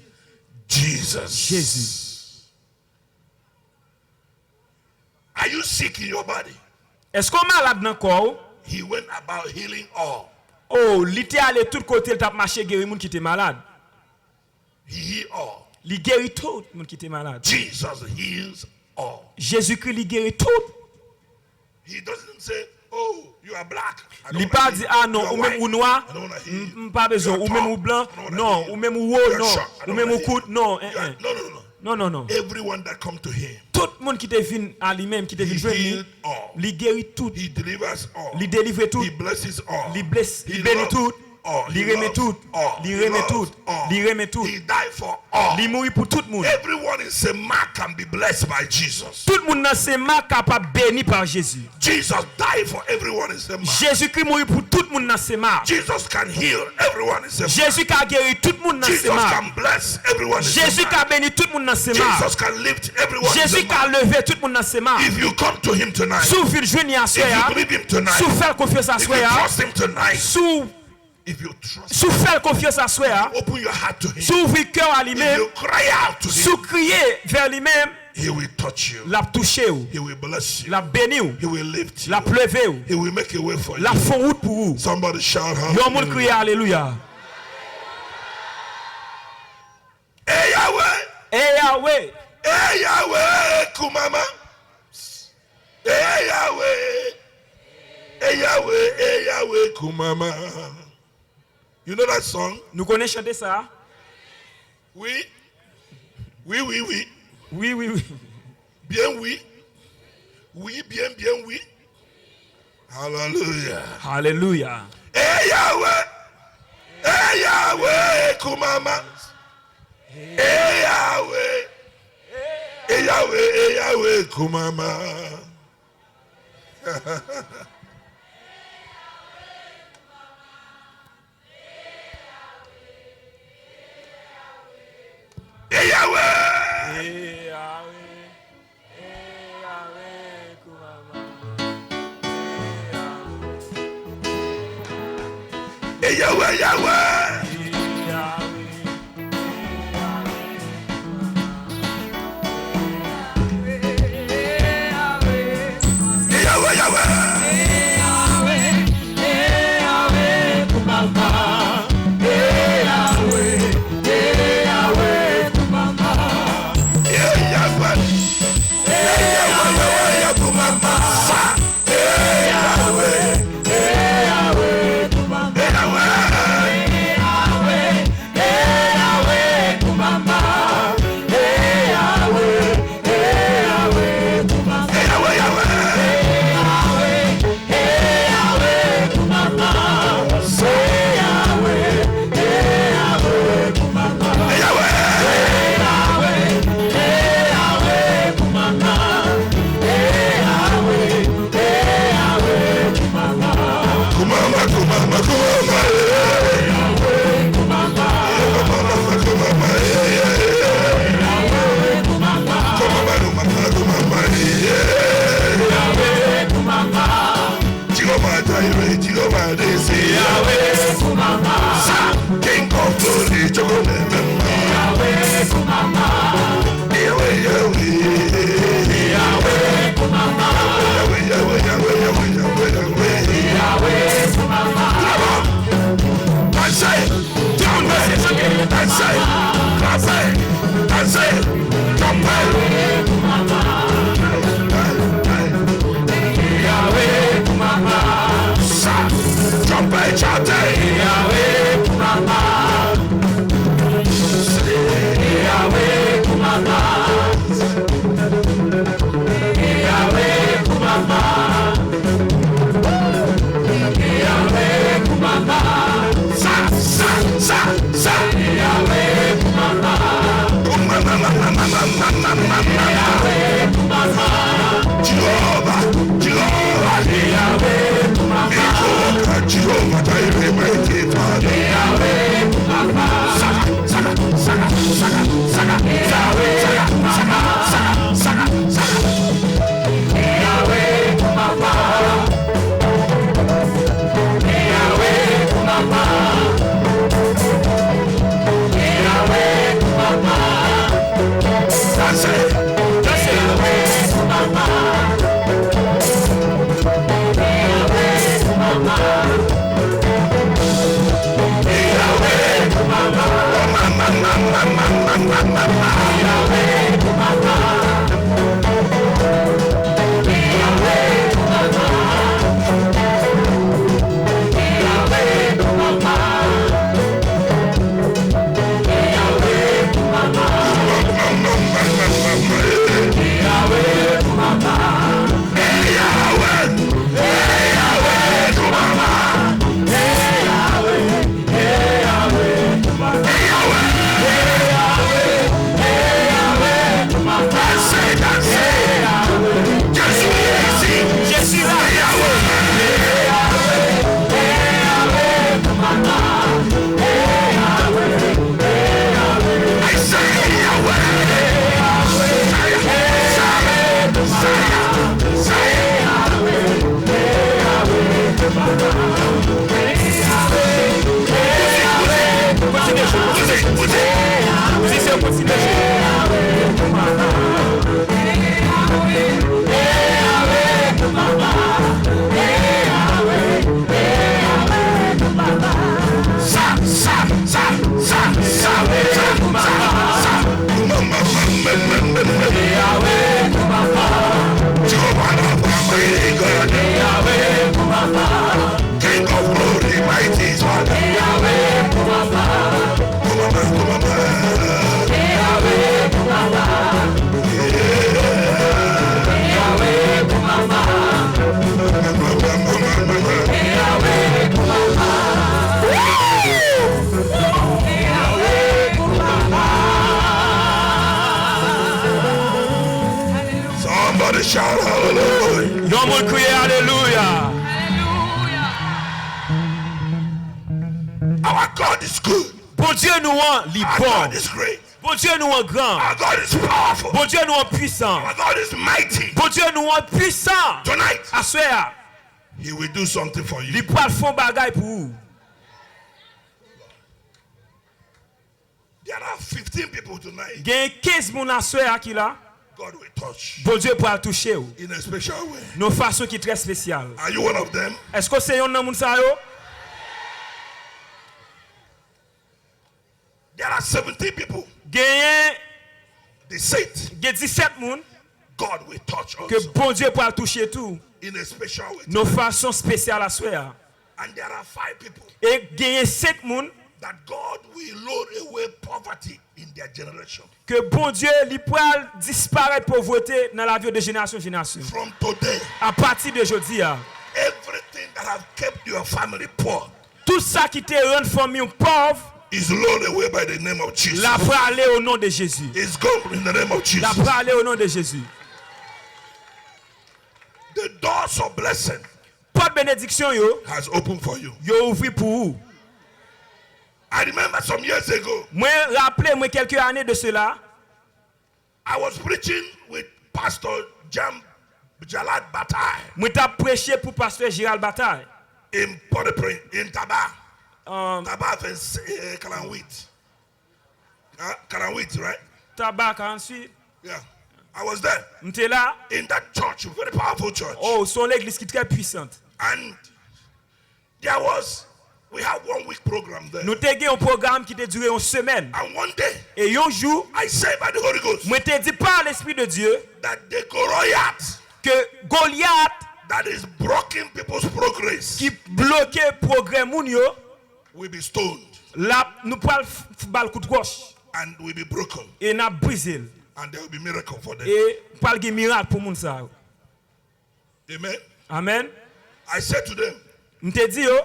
Jesus. Jésus. Are you sick in your body? Est-ce qu'on malade dans le corps? He went about healing all. Oh, il était allé tout côté, il t'a marché guérir moun qui était malade. He healed all. Il guérit tout moun qui était malade. Jesus heals all. Jésus-Christ il guérit tout. He doesn't say, oh, you are black. I don't Il wanna pas heal dit you. ah non, You are ou même white. ou noir, I don't wanna heal you. pas besoin, You are ou même tall. ou blanc, I don't wanna non, heal you. ou même ou You haut, are non, short. I ou don't même wanna ou heal court, you. non. You are- No, no, no. Non, non, non. Everyone that come to him, Tout le monde qui te vient à lui-même, qui te vient he joindre, healed all. il guérit tout, He delivers all. il délivre tout, He blesses all. il blesse, He il bénit loves tout, all. il He remet loves tout, all. il He remet loves tout, all. il remet tout, He died for all. il mourit pour tout le monde. Everyone in Sema can be blessed by Jesus. Tout le monde dans ses mains capable béni par Jésus. Jesus died for everyone in Sema. Jésus-Christ mourit pour tout le monde dans ses mains. Jesus can heal everyone in Sema. Jésus qui a guéri tout le monde dans ses Jesus mains. can bless everyone in Jésus Sema. qui a béni tout le monde dans ses mains. Jesus can lift everyone in Jésus qui a Sema. levé tout le monde dans ses mains. If you come to him tonight, Sous ville journée à if you soir, believe him tonight, sous faire confiance à if you soir, trust him tonight, sous if you trust, sous faire confiance à soir, open your heart to him. sous ouvrir cœur à If lui-même, you cry out to sous him, crier vers lui-même, he will touch you. la toucher ou, He will bless you. la bénir ou, He will lift you. la pleuver ou, He will make a way for you. la font route pour vous. Somebody shout Yon moun crier hallelujah. alléluia. Hey Yahweh, Eh Yahweh, hey Yahweh, Kumama. Hey Yahweh, hey Yahweh, hey Yahweh, Kumama. You know that song? nous connaissons chanter ça? Oui, oui, oui, oui. Oui, oui, oui. Bien oui. Oui, bien, bien oui. Hallelujah. Alléluia. Hey Yahweh, Kumama. Hey Yahweh, hey Yahweh, hey Yahweh, Kumama. Hey Yahweh, Eh Yahweh, eh Yahweh, Kumama. hey Yahweh, Yahweh. Hey Yahweh, Yahweh. Hey Yahweh. Hey Yahweh, Yahweh, Yahweh, Kumama. Hey Yahweh. Hey Yahweh, Yahweh. Hey Yahweh. Kumama, Kumama, Kumama. Kumama, Kumama. Kumama, Kumama. Jehovah Jireh, Jehovah Nissi. King of glory, Jehovah Nemema. Yahweh, Yahweh. Yahweh, Yahweh, Yahweh, Yahweh, Yahweh, Yahweh. Dance, jump, dance, clap, dance, jump. Jump, chant. Sa, sa, sa, sa. Jehovah, Jehovah, Jehovah, Jireh, mighty Father. Saga, saga, saga, saga, saga, saga, saga, saga, saga. That's it. That's it. Somebody shout hallelujah. Yon moun kriye alléluia. Our God is good. Bon Dieu nous an li Our bon. God is great. Bon Dieu nous an grand. Our God is powerful. Bon Dieu nous an puissant. Our God is mighty. Bon Dieu nous an puissant. Tonight, Aswea, He will do something for you. li pral fon bagay pou ou. There are 15 people tonight. Gen 15 moun aswea ki la. God will touch Bon Dieu pral touche ou. in a special way. Non fason ki tre spesyal. Are you one of them? Esko se yon nan moun sa yo? There are 17 people. Gen They said 17 moun God will touch ke us bon Dieu pral touche tou. in a special way. Non fason spesyal aswea. And there are 5 people E gen 5 moun that God will load away poverty in their generation. que bon Dieu li pral disparaître pauvreté dans la vie de génération en génération. From today, À partir de aujourd'hui, everything that have kept your family poor tout ça qui te rend famille pauvre, is loaded away by the name of Jesus. la pral aller au nom de Jésus. It's gone in the name of La Jesus. pral aller au nom de Jésus. The doors of blessing Porte bénédiction yo, has opened for you. yo ouvri pour vous. I remember some years ago, Moi rappelez moi quelques années de cela, I was preaching with Pastor Jalad Batai moi t'a prêché pour pasteur Gérald Bataille. in Port-au-Prince, in Taba. Um, Taba and Kalanwit. Kalanwit, right? Tabac ensuite, Yeah. I was there m'étais là. in that church, a very powerful church. Oh, son l'église qui est très puissante. And we have 1 week program there. Nous t'ai un programme qui te duré une semaine. And one day, Et un jour, I say by the Holy Ghost moi te dit par l'esprit de Dieu that the Goliath que Goliath that is blocking people's progress qui bloquait progrès moun yo, will be stoned là nous pral bal coup de gauche and will be broken. et n'a brisé And there will be miracle for them. et pral gen miracle pour moun sa. Amen. Amen. I said to them, M'te dit yo,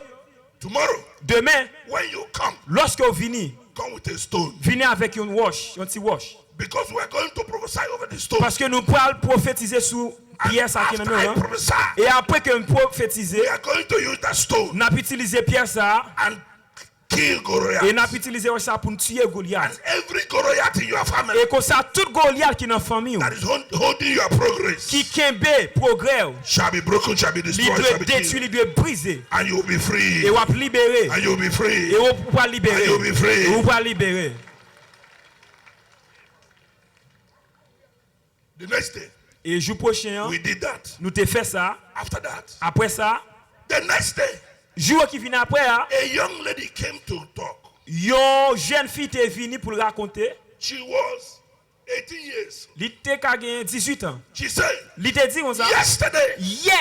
tomorrow, demain when you come, lorsque vous venez, come with a stone. venez avec une wash, un petit wash Because we are going to prophesy over the stone. parce que nous pral prophétiser sur And pierre ça qui after nan I nou. prophesy, Et après que nous prophétiser, we are going to use that stone n'a utiliser pierre ça and kill Goliath. et n'a utiliser wash ça pour nous tuer Goliath. And every Goliath in your family Et comme ça tout Goliath qui dans famille that is holding your progress qui kembe progrès shall be broken, shall be li destroyed, doit shall be détruire, killed. li doit briser And you will be free. et ou ap libérer And you will be free. et ou pas libérer And you'll be free. et ou pas libérer. The next day, Et jour prochain we did that. nous te fait ça. After that, Après ça, the next day, jour qui vient après, a young lady came to talk. yon jeune fille te vini pour le raconter. She was 18 years. Li te ka gen 18 ans. She said, Li te dit comme ça. yesterday, Yeah.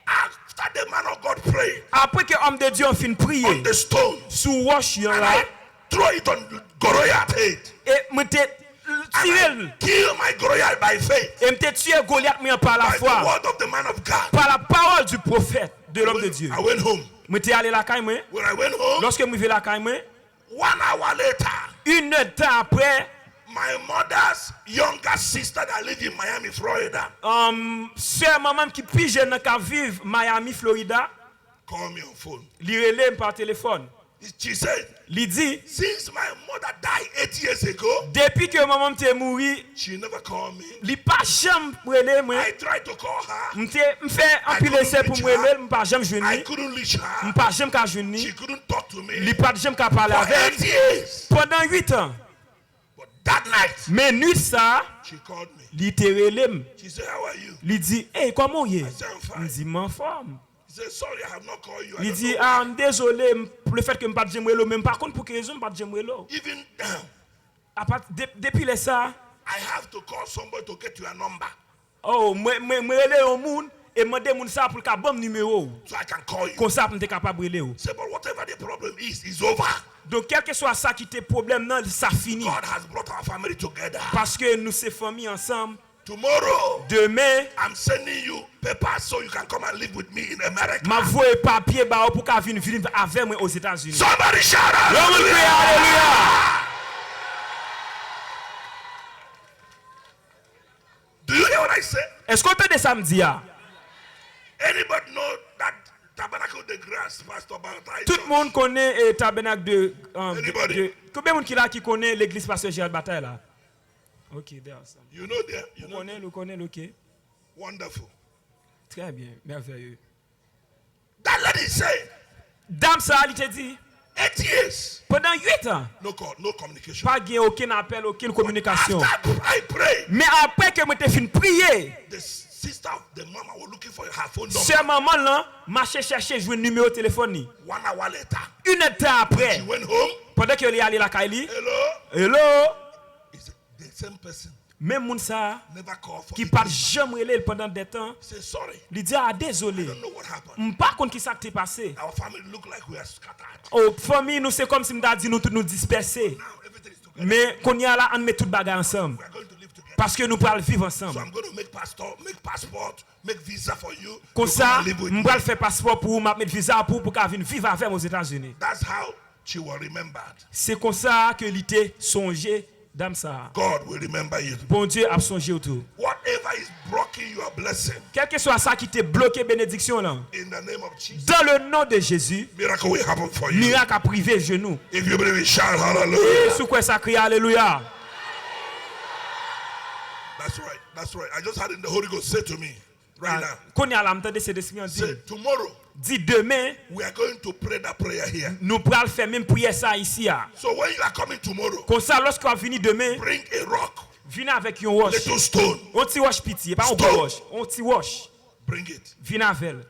after the man of God prayed Après que homme de Dieu fin on prier the stone, sous wash yon and là I throw it on Goliath's head, et me te and tiré I kill my Goliath by faith, et me te tué Goliath mais par la by the foi, word of the man of God. par la parole du prophète de l'homme de Dieu. I went home. Me te allé la caille moi. When I went home, Lorsque me vais la caille moi, 1 hour later, une heure de temps après, my mother's younger sister that lives in Miami, Florida, sœur maman qui plus jeune qui vivre Miami, Florida, called me on phone. li relève par téléphone. She said, Li dit, since my mother died 8 years ago, depuis que maman te mouri, she never called me. li pas jamais relève moi. I tried to call her. Me fait un pile essai pour me relève, me pas jamais I joindre. couldn't reach her. Me pas jamais ka joindre. She couldn't talk to me Li pas jamais ka parler for avec. 8 years. Pendant 8 ans. But that night, Mais nuit ça, she called me. li te relève. She said, how are you? Li dit, "Hey, comment y est?" I said, I'm fine. Il dit, "M'en forme." He said, sorry, I have not called you. I Il don't dit, know "Ah, désolé pour le fait que me pas jamais relève, même par contre pour quelle raison me pas jamais relève." why." Even now, Depuis les ça, I have to call somebody to get your number oh, moi relève au monde et demander moun ça pour ka bon numéro. so I can call you. Comme ça pour te capable relève. Say, but whatever the problem is over. Donc quel que soit ça qui te problème non, ça finit God has brought our family together. parce que nous c'est famille ensemble. Tomorrow, Demain, I'm sending you papers so you can come and live with me in America. m'a voye papier ba pour ka venir avec moi aux États-Unis. Somebody shout Alléluia. hallelujah. Do you hear what I say? Est-ce qu'on entend samedi? Anybody know that tabernacle de grâce, Pastor Bataille? Tout le monde connaît le tabernacle de. Anybody? Combien de monde qui connaît l'église Pasteur Gérald Bataille là? Ok, there are some. You know them? You know? Vous connaissez, ok. Wonderful. Très bien, merveilleux. That lady said, Dame ça, il te dit, 8 years. pendant 8 ans, No call, no communication. pas de aucun appel, aucune communication. After I pray, Mais après que moi te fin prier, the sister, the mama was looking for her phone number. ce maman là, m'a cherché jouer numéro de téléphone. 1 hour later, Une heure après, she went home. pendant qu'elle est allée la Kaili, Hello. hello, It's the same person. même moun ça, Never call for qui it. pas jamais relé pendant des temps, Say sorry. lui dit ah désolé, I don't know what happened. pas contre qui ça qui t'est passé. Our family look like we are scattered. Oh, famille, nous c'est comme si nous dit nous tous nous disperser. Now everything is together. Mais qu'on y a là, on met tout bagage ensemble. We are going to live together. Parce que nous parlons vivre So ensemble. I'm going to make passport, make visa for you. Comme to ça, come and live with je me. vais faire passeport pour mettre visa pour qu'elle vienne vivre avec aux États-Unis. That's how she was remembered. C'est comme ça que l'idée songé dans ça. God will remember you. Bon Dieu a songé autour. Whatever is blocking your blessing, Quel que soit ça qui t'a bloqué bénédiction là, in the name of Jesus, dans le nom de Jésus, miracle will happen for you. miracle a privé genou. If you believe it, shout Et hallelujah. sous quoi ça crie alléluia. That's right. That's right. I just had in the Holy Ghost say to me right now. Qu'on y a l'entendre c'est d'esprit en Say dit. tomorrow Dit demain, we are going to pray that prayer here. nous pourrons faire même prière ça ici. So when you are coming tomorrow, Comme ça, lorsqu'on va venir demain, bring a rock, venez avec un wash. little stone, On t'y wash pitié, pas un Stone. gros wash. On t'y wash. bring it. Venez avec elle.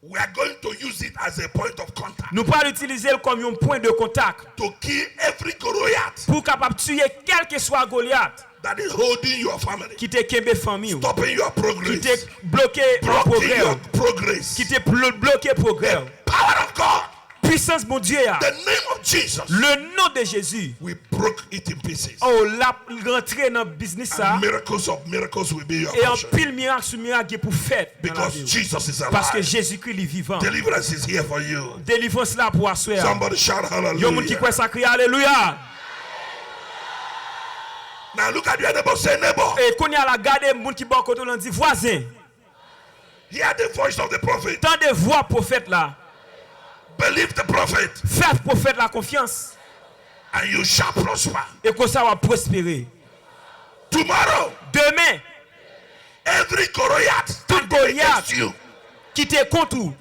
We are going to use it as a point of contact Nous pourrons l'utiliser comme un point de contact to kill every Goliath pour capable tuer quel que soit Goliath that is holding your family, qui te kembe famille, stopping your qui progress, te bloqué blocking progrès, your progress. qui te bloqué progrès. Power of God, Puissance mon Dieu, the name of Jesus, le nom de Jésus. we broke it in pieces. Oh, la rentrée dans le business ça. Miracles of miracles will be your Et en portion pile miracle sur miracle pour faire. because Jesus is Parce que alive. Jésus-Christ est vivant. Deliverance is here for you. Délivrance là pour asseoir. Somebody shout Yo moun qui hallelujah. croit ça crie alléluia. Now look at your neighbor, say neighbor. Et qu'on y a la garde moun qui bon côté on dit voisin. Hear the voice of the prophet. Tant de voix prophète là. Believe the prophet Faites prophète la confiance. and you shall prosper. Et que ça va prospérer. Tomorrow, Demain, every Goliath standing Goliath. against you qui te contre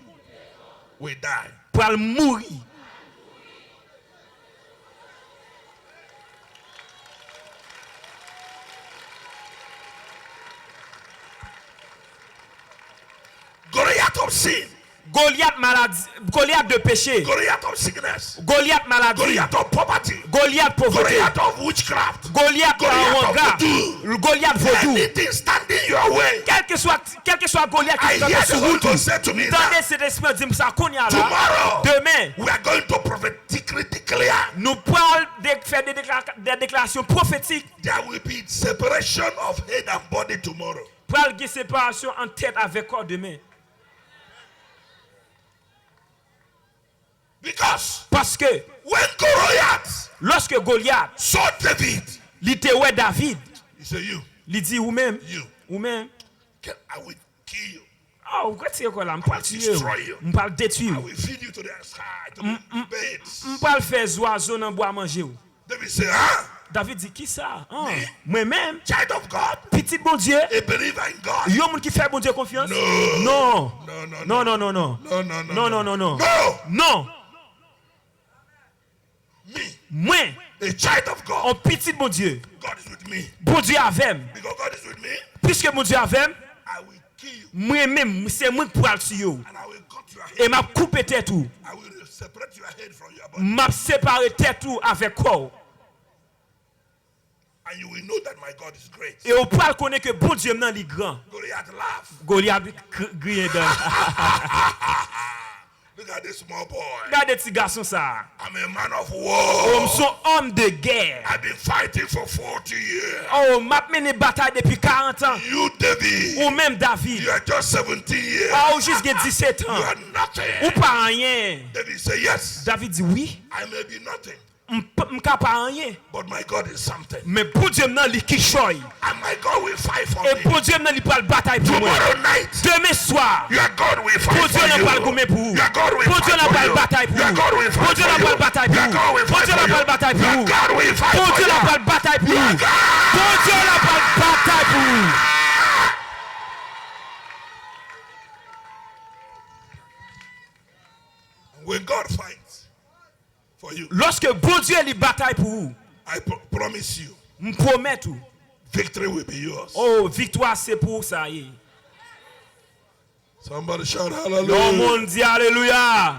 will die. pour le mourir. Goliath of sin, Goliath maladie, Goliath de péché, Goliath of sickness, Goliath maladie, Goliath of poverty, Goliath pauvreté, Goliath of witchcraft, Goliath Goliath of wanga, voodoo. Goliath vaudou. Anything standing your way, Quel que soit Goliath I qui hear se the Holy route. Ghost say to me now, Tendez cet esprit dit ça qu'on y a là. tomorrow Demain, we are going to prophetically declare nous pourrons faire des déclarations prophétiques there will be separation of head and body tomorrow. pour avoir séparation en tête avec corps demain. Because Parce que when Goliath lorsque Goliath, saw David, il était ouais David, he said, you, il dit ou même, you, I will kill you. oh, quoi tu quoi là, me parle tuer, destroy you. me parle détruire, I will feed you to the sky, to the birds. me parle faire oiseau dans bois manger. David said, huh? David dit qui ça? Moi-même, Child of God, petit bon Dieu, a believer in God. il y a un monde qui fait bon Dieu confiance? No. Non. No, no, Non, non, non, non. No, no, no, Non, non, non, non. No. Non. Me, Moi, a child of God. en petit bon Dieu, God is with me. bon Dieu avec moi. Because God is with me, Puisque mon Dieu avec moi, I will kill you. moi-même, c'est moi qui pourrai le tuer. And I will cut your head. Et m'a coupé tête tout. I will separate your head from your body. M'a séparé tête tout avec corps. And you will know that my God is great. Et on pourra connaître que bon Dieu maintenant il est grand. Goliath laugh. Goliath grillé dans. Look at this small boy. Regardez petit garçon ça. I'm a man of Homme war. son homme de guerre. I've been fighting for 40 years. Oh, m'a mené bataille depuis 40 ans. You, David, Ou même David. you are just 17 years. Ah, ou juste 17 You ans. are Ou nothing. pas rien. David said, yes, David dit oui. I may be nothing, m'ka pas rien. But my God is something. Mais pour Dieu nan li ki choy. And my God will fight for Et me. pour Dieu nan li pral bataille pour moi. Tomorrow night, Demain soir. your God will Pour fight Dieu for n'a you. pas le gommé pour vous. Your God will Pour Dieu fight n'a for pas le you. bataille pour Your vous. God will Pour fight Dieu for n'a pas you. le bataille pour Your vous. God will Pour fight Dieu for n'a pas you. le bataille pour Your vous. God will fight Pour for Dieu n'a you. pas le bataille pour vous. Pour Dieu n'a pas le bataille pour vous. When God fights for you, Lorsque bon Dieu li bataille pour vous, I promise you, me promets tout. victory will be yours. Oh, victoire c'est pour ça y est. Somebody shout Le hallelujah. monde dit alléluia.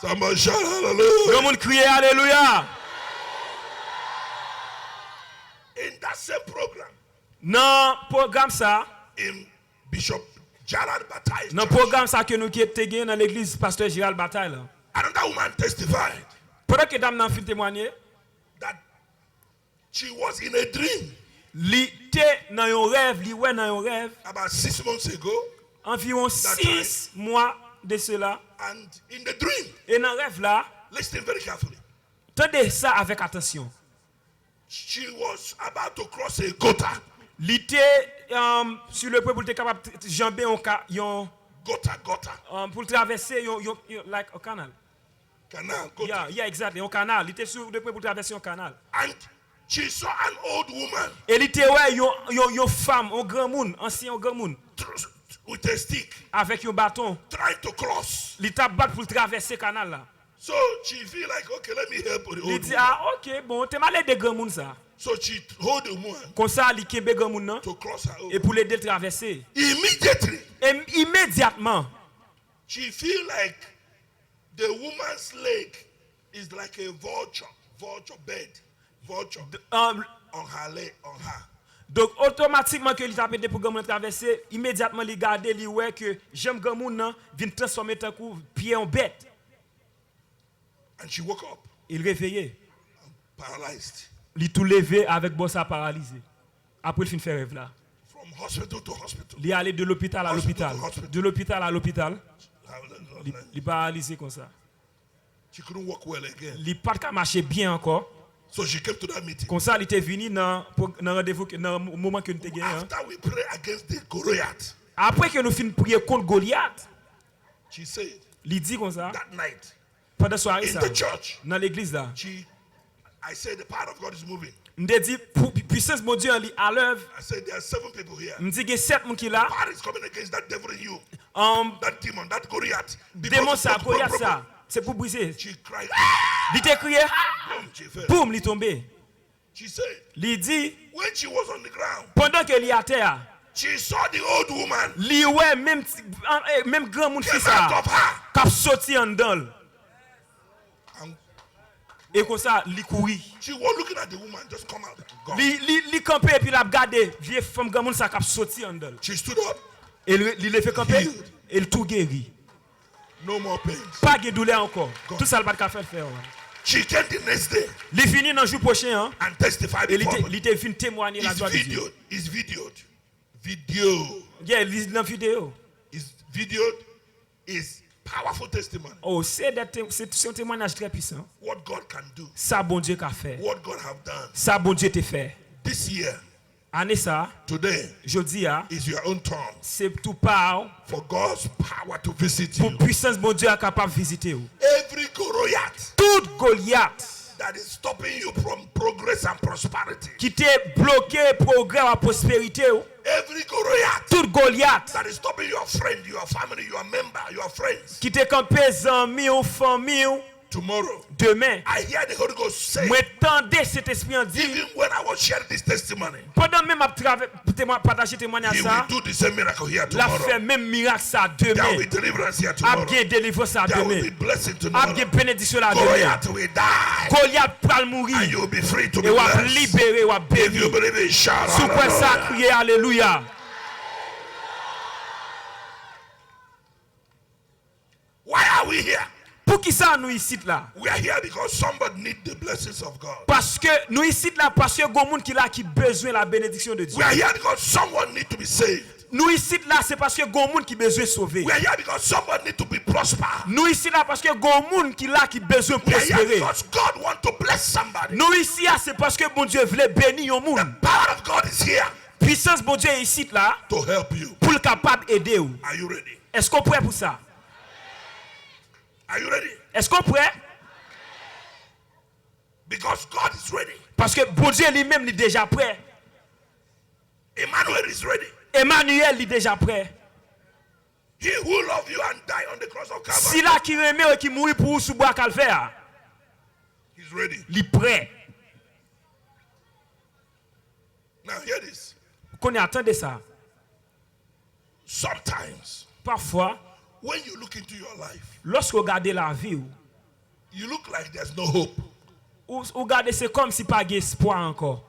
Somebody shout Le hallelujah. monde crie alléluia. In that same program, Dans programme ça, in Bishop Gerald Bataille, dans programme ça que nous qui était gagné dans l'église pasteur Gérald Bataille là. another woman testified Pendant que dame nan fin témoigner, that she was in a dream li te dans un rêve, li ouais dans un rêve about 6 months ago, environ 6 mois de cela. and in the dream, Et dans rêve là, listen very carefully, tendez ça avec attention. she was about to cross a gota. Li te sur le point pour te capable jamber yon Gota, pour traverser yon like a canal. canal, gota. Yeah, exactly, un canal. Il était sur le point pour traverser un canal. And she saw an old woman Et il était ouais yon femme, un grand monde, ancien un grand monde with a stick avec un bâton. trying to cross. Il t'a battu pour traverser le canal là. So she feel like, okay, let me help the Il old dit woman. ah OK, bon, t'es malade de grand monde ça. So she hold the woman Comme ça, il kembe grand monde nan to cross her et over. pour l'aider à traverser. Immediately, Et immédiatement, she feel like the woman's leg is like a vulture bed, vulture on her leg, on her. donc automatiquement que il t'a pété pour grand monde traverser, immédiatement il garde li ouais que j'aime grand monde nan vient transformer tant coup pied en bête. And she woke up Il réveillé, paralyzed il tout levé avec bossa paralysé. Après il fin faire rêve là. from hospital to hospital. Il est allé de l'hôpital à Hospital l'hôpital. to hospital. De l'hôpital à l'hôpital, il paralysé comme ça. She couldn't walk well again. Il pas qu'à marcher bien encore. So she came to that meeting. Comme ça, il était venu dans rendez-vous dans le moment que nous t'ai gagné. After we pray against the Goliath, Après que nous finissons prier contre Goliath, she said il dit comme ça, that night pendant soirée in ça, the church, dans l'église là, I said the power of God is moving. nous dit puissance mon Dieu est à l'œuvre. I said there are 7 people here. Nous dit qu'il y a 7 personnes qui là. Power is coming against that devil in you, that demon, that Goliath. Démon Because ça, it's Goliath broken. ça, c'est pour briser. She cried. "Ah!" Il t'a crié, Boom, she fell. boum, il tombé. She said Il dit, when she was on the ground, pendant qu'il est à terre, she saw the old woman li ouais même grand monde came fait out ça, of her. cap sorti en dedans. And Et comme ça, li couri. she was looking at the woman just come out. Gone. Li campé et puis la regardé, vieille femme grand monde ça cap sorti en dedans. She stood up. Et il le fait camper Healed. et il tout guéri. No more pains. Pas de douleur encore. Tout ça le pas de faire faire. She came the next day Il finit dans le jour prochain hein, and testified et before me. il était venu témoigner la It's joie de Dieu. videoed. It's videoed. Video. Yeah, il dans la vidéo. It's videoed. It's powerful testimony. Oh, c'est un témoignage très puissant. What God can do. Ça bon Dieu qu'a fait. What God have done. Ça bon Dieu t'a fait. This year, Année ça, today, je dis is your own turn c'est tout part for God's power to visit pour you. puissance bon Dieu est capable de visiter vous. Every Goliath Tout Goliath that is stopping you from progress and prosperity. qui t'est bloqué progrès à prospérité ou. Every Goliath Tout Goliath that is stopping your friend, your family, your member, your friends. qui t'est campé amis ou famille ou. Tomorrow, Demain, I hear the Holy Ghost say, moi tendez cet esprit en dit even when I was sharing this testimony, pendant même à partager témoignage He ça, will do the same miracle here la fait tomorrow. même miracle ça There demain. will be deliverance here A tomorrow. bien délivrance ça There will demain. be blessing A tomorrow. bien bénédiction là demain. Goliath will die, Goliath pral mourir and you will be free to be et ou a blessed. libéré ou a If you béni. believe it, shout Sous quoi ça hallelujah. crier alléluia. Why are we here? Pour qui ça nous ici là? We are here because somebody needs the blessings of God. Parce que nous ici là parce que gon monde qui là qui besoin la bénédiction de Dieu. We are here because someone needs to be saved. Nous ici là, c'est parce que gon monde qui besoin sauver. We are here because somebody need to be prosper. Nous ici là parce que gon monde qui là qui besoin We are here prospérer. because God want to bless somebody. Nous ici là, c'est parce que bon Dieu voulait bénir un monde. Power of God is here Puissance bon Dieu est ici là to help you. pour le capable aider ou. Are you ready? Est-ce qu'on prêt pour ça? Are you ready? Est-ce qu'on prêt? Because God is ready. Parce que bon Dieu lui-même il est déjà prêt. Emmanuel is ready. Emmanuel il est déjà prêt. He who loved you and died on the cross of Calvary. Si là qui remet et qui mourit pour vous sous bois calvaire, He's ready. il est prêt. Now hear this. Qu'on attendez ça. Sometimes Parfois, when you look into your life, lorsque vous regardez la vie, you look like there's no hope. vous regardez c'est comme si pas d'espoir encore.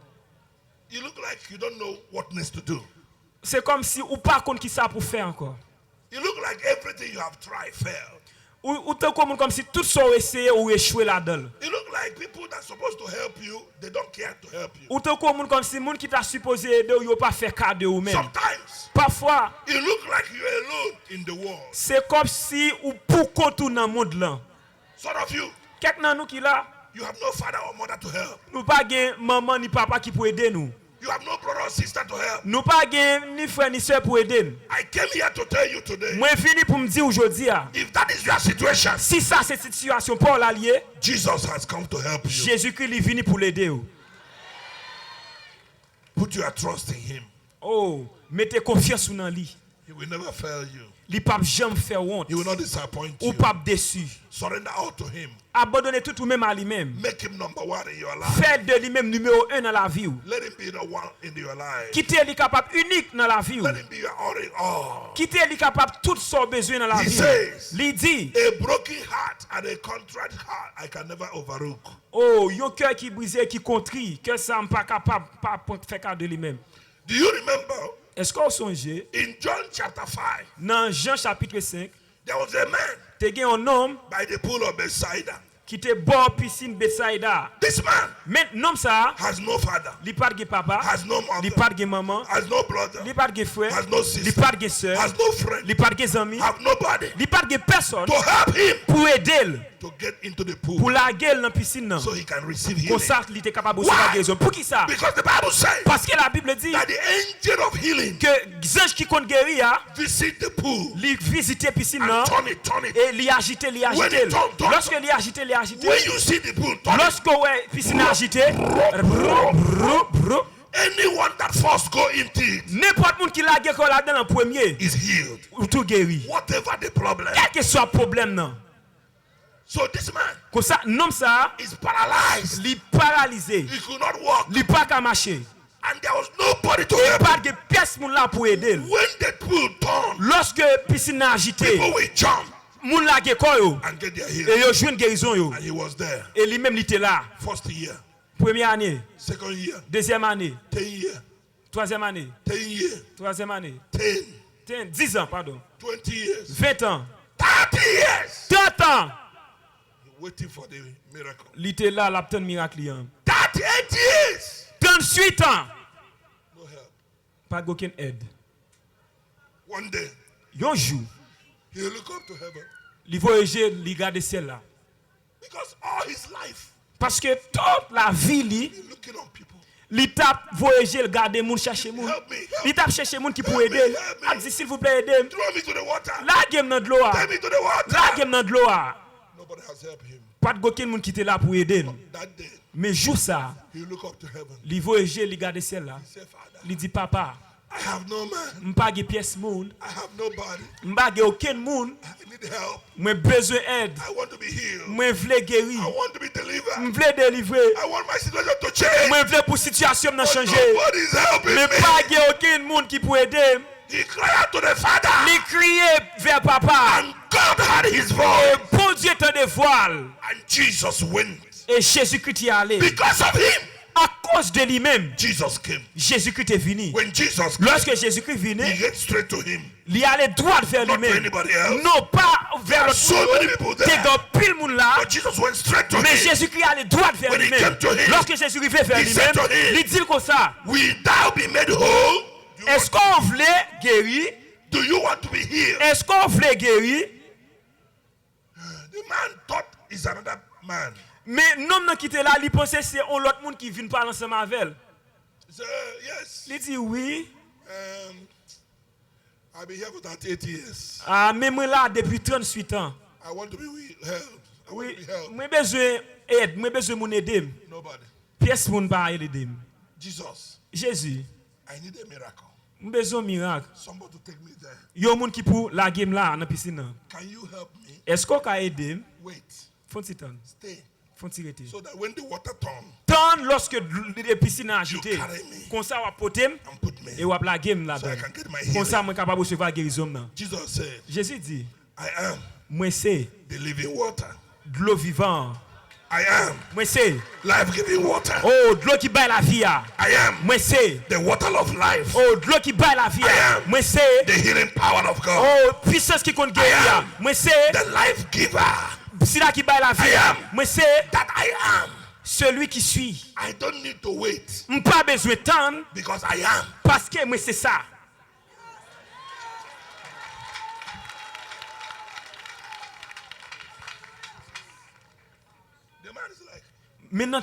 You look like you don't know what needs to do. C'est comme si ou pas contre qui ça pour faire encore. You look like everything you have tried failed. Ou tant comme si tout ça essayé ou échoué là-dedans. You look like people that are supposed to help you, they don't care to help you. Ou tant comme si moun qui t'a supposé aider ou pas fait cadeau ou même. Sometimes Parfois, you look like you're alone in the world. c'est comme si ou pour contre dans le monde là. Some of you, Quelqu'un nous qui là, you have no father or mother to help. nous pas gain maman ni papa qui pour aider nous. You have no brother or sister to help. Nous pas gain ni frère ni soeur pour aider nous. I came here to tell you today, Moi fini pour me dire aujourd'hui, if that is your situation, si ça c'est cette situation pour l'allier, Jesus has come to help you. Jésus-Christ est venu pour l'aider. Put your trust in him. Oh, mettez confiance dans lui. He will never fail you. Il pas jamais faire honte He will not disappoint ou you. pas déçu. Surrender all to him. Abandonnez tout ou même à lui-même. Make him number one in your life. Faites de lui-même numéro 1 dans la vie. Let him be the one in your life. Quittez lui capable unique dans la vie. Let him be your all in all. Quittez lui capable tout son besoin dans la He vie. says, Il dit, a broken heart and a contrite heart I can never overlook. oh, yon cœur qui brisé, qui contrit, que ça n'est pas capable pas faire cadeau de lui-même. Do you remember Est-ce qu'on songe in John chapter 5, dans Jean chapitre 5, there was a man te gen un homme by the pool of Bethsaida. qui était bord piscine Bethsaida. This man Mais nom ça, has no father, li pas de papa, has no li mother, pas de maman, has no brother, li pas de frère, has no li sister, pas de sœur, has no friend, li pas de amis, have nobody li pas de personne to help him pour aider to get into the pool pour la gueule dans piscine nan. so he can receive Comme healing. ça, il était capable de recevoir la guérison. Pour qui ça? Because the Bible says Parce que la Bible dit that the angel of healing que les anges qui comptent guérir, visit the pool ils visitent piscine and nan turn it. et les agiter, les When agiter. it turn. Lorsque les agiter, les agiter. When you see the pool turn, Lorsque ouais piscine agité, anyone that first go into it n'importe monde qui la guérit là-dedans en premier, is healed. ou tout guéri. Whatever the problem. Quel que soit le problème non. So this man Comme ça, nom ça, is paralyzed. il paralysé, He could not walk. il pas qu'à marcher. And there was nobody to Il help him. pas de personne là pour aider. When the pool turned, Lorsque piscine agité, people will jump moun la guérit yo and get their et healing. yo joue une guérison yo. And he was there. Et lui-même il était là. First year, Première année, second year, deuxième année, 10 years, troisième année, 10 years, troisième année, 10, 10 ans, pardon, 20 years, 20 ans, 30 years. 30 ans. Waiting for the miracle. Il était là, l'obtenir miracle. 38 years. 38 ans. No help. Pas aucune aide. One day, Un jour, he look up to heaven. il voyageait, il regardait ciel là. Because all his life, Parce que toute la vie, he looking on people. il tape voyager, il garde moun, chercher moun. Help me, help Il me. tape chercher moun qui peut Help me, aider. help me. Il dit s'il vous plaît, aidez. Throw me to the water. La game dans de l'eau. Take me to the water. La game dans de l'eau. Nobody has helped him. Pas de aucun monde qui était là pour aider. That day, Mais jour ça, he look up to heaven. il voyager, il garde ciel là. He said, Father, Il dit papa, I have no man. m'pas de pièce moun, I have nobody. m'pas de aucun monde, I need help. moi besoin d'aide, I want to be healed. moi vle guérir, I want to be delivered. m'vle délivrer, I want my situation to change. moi vle pour situation n'a But changer. nobody's helping Mais me. pas de aucun monde qui peut aider. He cried out to the Father. Il criait vers papa. And God had his Et voice. bon Dieu te dévoile. And Jesus went. Et Jésus-Christ y est allé. Because of him, À cause de lui-même, Jesus came. Jésus-Christ est venu. When Jesus came, Lorsque Jésus-Christ est venu, he went straight to him. il est allé droit vers Not to lui-même. anybody else. Non pas vers There are l'autre so monde. many people T'es there. dans pile monde là. But Jesus went straight to Mais him. Jésus-Christ est allé droit vers When he lui-même. came to him, Lorsque Jésus-Christ est vers he said lui-même, to him, il dit comme ça. Will thou be made whole? Est-ce qu'on voulait guérir? Do you want to be healed? Est-ce qu'on voulait guérir? The man thought he's another man. Mais non qui était là, il pensait c'est un autre monde qui vient parler ensemble avec elle. So, yes. Il dit oui. I've been here for 38 years. Ah, mais moi là depuis 38 ans. I want to be helped. I want Oui, to be helped. moi besoin aide, moi besoin mon aider. Nobody. Pièce moun pas aider. Jesus, Jésus, I need a miracle. moi besoin miracle. Somebody to take me there. Yo moun qui pour la game là dans piscine. Can you help me? Est-ce qu'on peut aider? Wait. Faut petit temps. Stay. Faut tirer. So that when the water turn, Tant lorsque les piscines agitées, You carry me. comme ça on poter and put me. et on la game là So I dedans. can get my Comme healing. ça moi capable de recevoir guérison là. Jesus said, Jésus dit, I am moi c'est the living water. de l'eau vivante. I am Moi c'est life-giving water. oh de l'eau qui baille la vie. I am Moi c'est the water of life. oh de l'eau qui baille la vie. I am Moi c'est the healing power of God. oh puissance qui compte I guérir. am Moi c'est the life giver si là qui baille la vie. I am. Moi c'est that I am. celui qui suit. I don't need to wait Pas besoin de temps because I am. parce que moi c'est ça. The man is like, Maintenant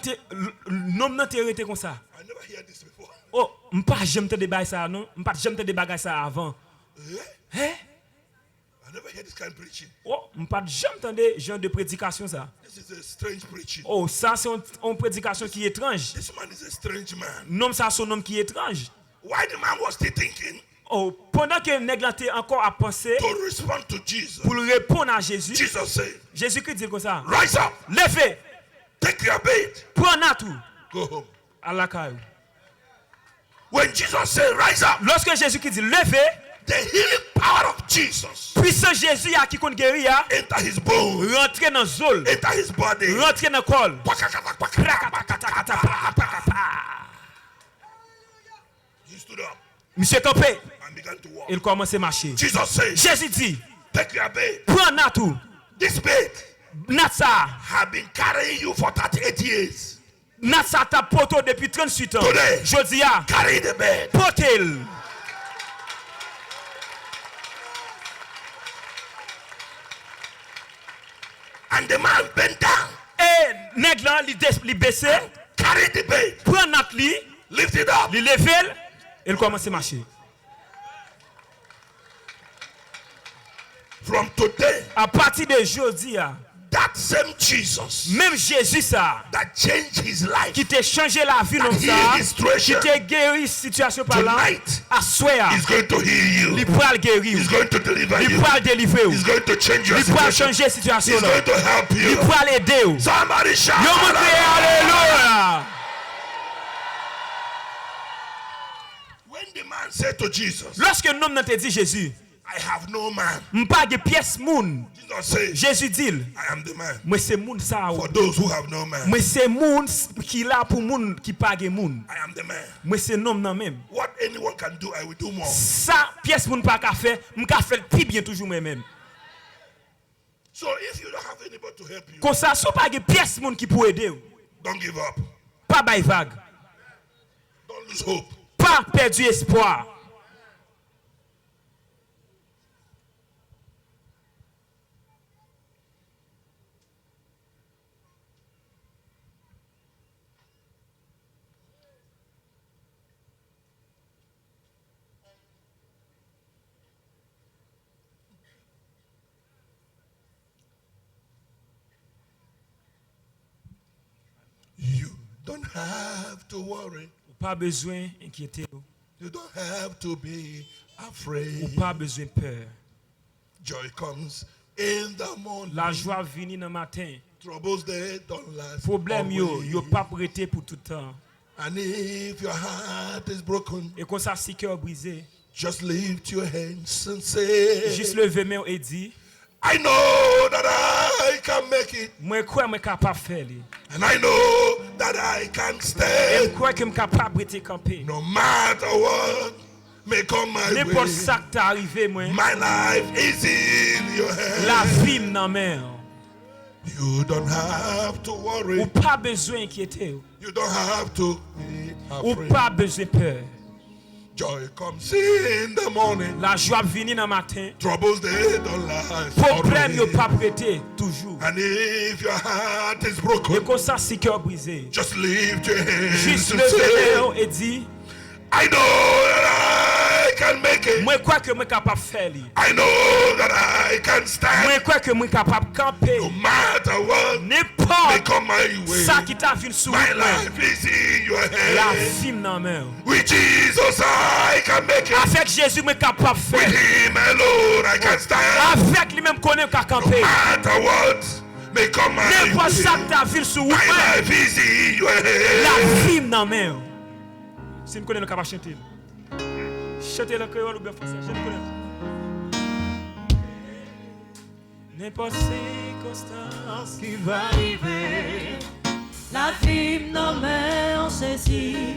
nom nan te arrêté comme ça. I never heard this before. Oh, m'pas jamais te débat ça non, m'pas jamais te débat ça avant. Eh? Hein? I never heard this kind of preaching. Oh, m'pas jamais entendu genre de prédication ça. This is a strange preaching. Oh, ça c'est une prédication qui est étrange. This man is a strange man. Nom ça son nom qui est étrange. Why the man was still thinking Oh, pendant que nèg là était encore à penser to respond to Jesus, pour répondre à Jésus, Jesus said, Jésus-Christ dit comme ça. rise up, Levez, take your bed, prends à tout go home. à la caille. When Jesus said, rise up, Lorsque Jésus-Christ dit levez, the healing power of Jesus puissant Jésus a qui compte guérir, enter his bone, rentrer dans zol, enter his body. rentrer dans col. He stood up Monsieur campé, and began to walk. il commence à marcher. Jesus said, Jésus dit, take your bed. prends à tout. This bed Natsa, have been carrying you for 38 years. Natsa ta poto depuis 38 ans. Today. Jodia, Carry the bed. potel. And the man bent down, Et nèg là li baissé, carry the bed, prend nat li, lift it up. li level, il commence à marcher. From today, À partir de jeudi, that same Jesus même Jésus ça, that changed his life, qui t'a changé la vie that comme healed ça, his situation, qui t'a guéri situation par là, tonight à soir, is going to heal il you. pourra le guérir, He's going to deliver il you. pourra le délivrer, He's going to change your il pourra situation. changer situation He's là, going to help il you. pourra l'aider. Somebody shout. Yo moun crier alléluia. When the man said to Jesus, Lorsque un homme n'a te dit Jésus, I have no man, m'pas de pièce moun. Jesus said, Jésus dit, I am the man. moi c'est moun ça. For those who have no man, Moi c'est moun qui là pour moun qui pas de moun. I am the man. Moi c'est nom nan même. What anyone can do, I will do more. Ça pièce moun pas ka faire, m'ka faire plus bien toujours moi même. So if you don't have anybody to help you, Comme ça sou pas de pièce moun qui pour aider ou. don't give up. Pas bay vague. Don't lose hope. Pas perdu espoir. You don't have to worry. Pas besoin inquiéter ou. You don't have to be afraid. Pas besoin peur. Joy comes in the morning. La joie vini dans matin. Troubles they don't last. Problème yo, always. yo pas prêté pour tout temps. And if your heart is broken, Et comme ça si cœur brisé, just lift your hands and say, juste lever main et dire, I know that I can make it. moi crois moi capable faire li. And I know that I can Et stand. crois que me capable rester camper. No matter what may come my N'importe way. ça qui t'est arrivé moi, My life is in your la hands. vie nan main. You don't have to Ou worry. pas besoin inquiéter. You don't have to be Ou afraid. pas besoin peur. Joy comes in the morning. La joie vient dans le matin. Troubles they don't last Problème yo always. pas prêté toujours. And if your heart is Et broken, comme ça, si cœur brisé, just lift your hands juste and lever say, et dit, I know that I can make it. moi crois que moi capable faire li. I know that I can stand. Moi crois que moi capable camper. No matter what may N'importe come my way, ça qui t'a vu sous my life is in your la hands. film dans main. With Jesus I can make it. Avec Jésus moi capable With faire. him alone I can stand. Avec lui même connaît qu'a No camper. matter what may come my N'importe ça way, que t'as vu sous my life is in your la hands. film dans main. Si nous connaissons capable chanter. Chanter le créole ou bien français, je ne connais pas. N'importe circonstance qui va arriver. La vie non mais on saisit.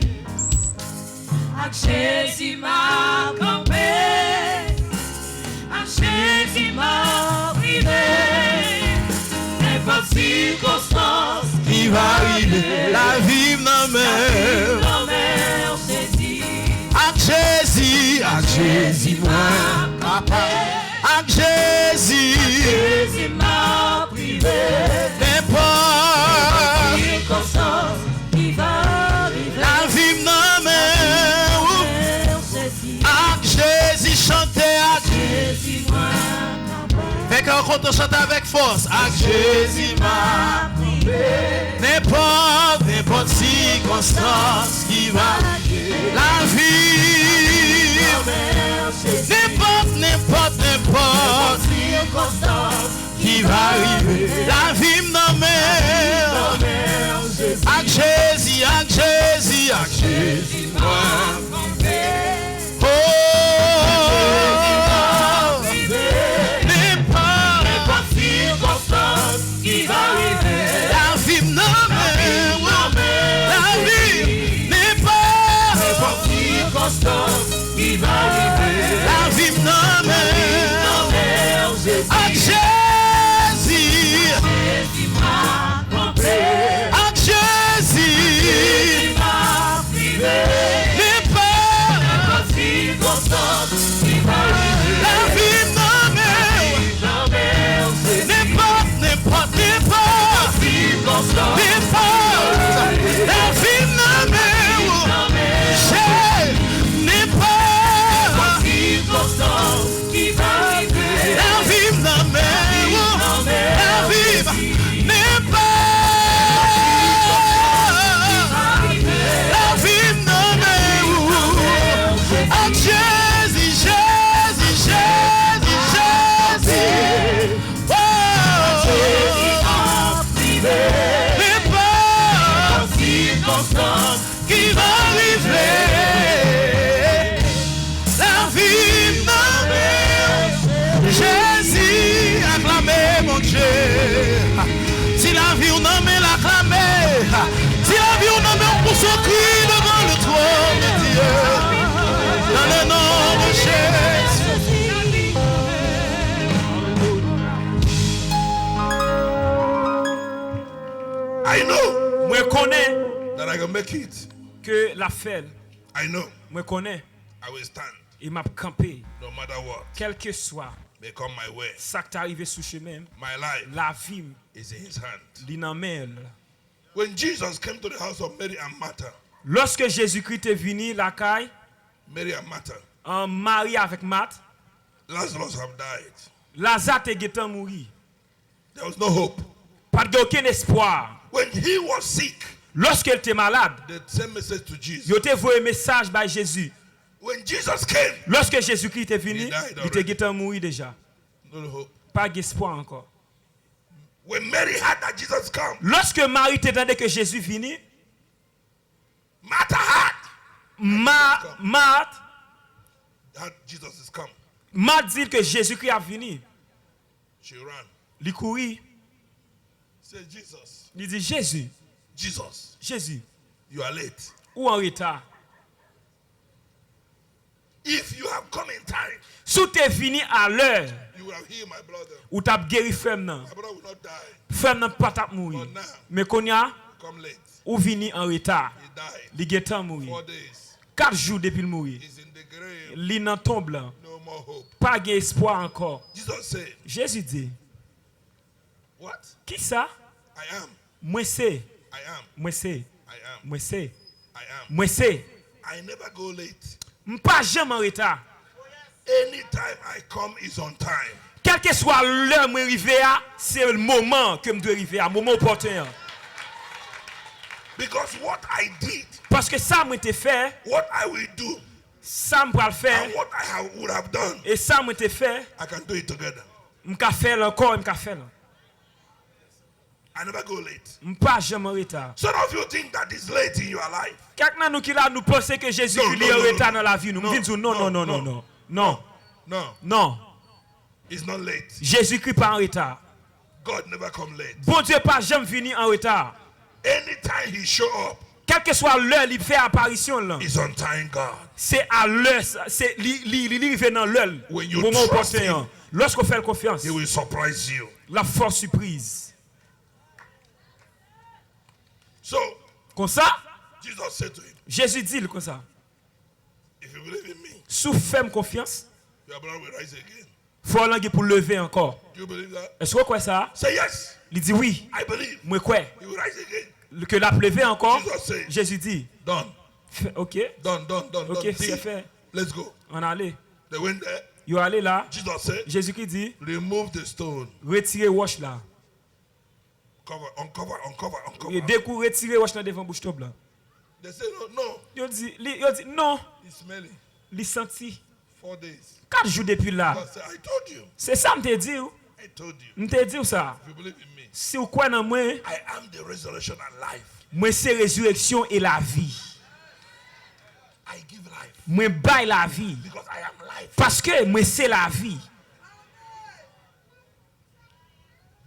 Ak Jésus m'a campé. Ak Jésus m'a privé. N'importe circonstance Qui va arriver, la vie non mais. non mais on saisit. Ak Jésus, moi. Ak Jésus, Jésus m'a privé. n'importe. Circonstance qui va arriver. La vie non mais. On saisit. Ak Jésus, chantez ak. Jésus m'a campé. Fait qu'on compte chante avec force. Ak Jésus, m'a privé. n'importe circonstance qui va. La vie, n'importe Circonstance qui va arriver. La vie non mais. Ak Jésus, moi. Oh, n'importe circonstance qui va arriver. la vie non mais. La vie, n'importe Circonstance qui va arriver. la vie non mais. Ak Jésus, Jésus m'a compris. ak Jésus, M'a privé. n'importe Circonstance qui va arriver. la vie non mais. N'importe Circonstance la vie non mais. N'importe circonstance qui va arriver. la vie non mais. La vie n'importe la vie non mais. Ah, Jésus. Oh, n'importe Circonstance qui va arriver. La vie non mais. Jésus, acclamez mon Dieu. Si la vie ou non mais l'acclamer. Si la vie ou non mais on pousse au cri devant le trône de Dieu. Dans le nom de Jésus. I know Moi connais that I can make it. que la fait. I know Moi connais I will stand il m'a campé. no matter what Quel que soit may come my way. ça qui t'est arrivé sous chemin, My life la vie is in his hand. li nan men. When Jesus came to the house of Mary and Martha, Lorsque Jésus-Christ est venu la caille, Mary and Martha, en mari avec Marthe, Lazarus have died. Lazare te getan mouri. There was no hope. Pas de aucun espoir. When he was sick, Lorsqu'elle était malade, they sent message to Jesus. yo te voyé message par Jésus. When Jesus came, Lorsque Jésus-Christ est venu, He died il te already. getan mouri déjà. no hope. Pas d'espoir encore. When Mary heard that Jesus come, Lorsque Marie t'entendait que Jésus venu, Martha heard Marthe that Jesus is come. dit que Jésus-Christ a venu. She ran. Il courit, Said, Jesus, il dit Jésus, Jesus, you are late. ou en retard. If you have come in time, Si tu es venu à l'heure, you will have healed my brother. ou tu as guéri femme nan. My brother will not die. Femme nan pas tap mourir. Mais qu'on y a, Come late. ou vini en retard. He died. Li getan mourir. 4 days. 4 jours depuis le mourir. He's in the grave. Li nan tombe là. No more hope. Pas d'espoir encore. Jesus said, Jésus dit, what? qui ça? I am. Moi c'est, I am. moi c'est, I am. moi c'est, I am. moi c'est. I never go late. M'pas jamais en retard. Anytime I come is on time. Quel que soit l'heure où je arrive, c'est le moment que je dois arriver, à moment opportun. Because what I did, Parce que ça m'a été fait, what I will do, ça m'a le faire, and what would have done, et ça m'a été fait, I can do it together. m'ka faire encore, m'ka faire. I never go late. M'pas jamais en retard. Some of you think that is late in your life. Quelqu'un nous qui là nous pensons que Jésus Non, est non, en non, retard non. dans la vie nous. Non, Nous disons non, non, non, non, non, non, No, non. it's not late. Jésus-Christ pas en retard. God never come late. Bon Dieu pas jamais venu en retard. Anytime he show up, Quelle que soit l'heure, il fait apparition là. is on time God. C'est à l'heure, c'est il vient dans l'heure. When you Moment trust opportun. Lorsqu'on fait confiance, He will surprise you. la force surprise. So, Comme ça, Jesus said to him, Jésus dit comme ça. if you believe in me, Sous ferme confiance, your brother will rise again. faut aller pour lever encore. Do you believe that? Est-ce que vous croyez ça? Say yes. Il dit oui. I believe. Moi quoi? He will rise again. Que la lever encore. Jesus said, Jésus dit, done. ok, Done. ok, See? c'est fait. Let's go. On allait. They went there. Yo allez là. Jesus said, Jésus-Christ dit, remove the stone. retirez wash là. Uncover. Et dès que vous retirez wash là devant bouche top là. They said, no. Yo dit non, It's smelly. il senti 4 days. 4 jours depuis là. God said, I told you. C'est ça me te dit ou? I told you. Me te dit ou ça? If you believe in me, Si vous croyez en moi, I am the resurrection and life. moi c'est résurrection et la vie. I give life Moi baille la vie because I am life. parce que moi c'est la vie.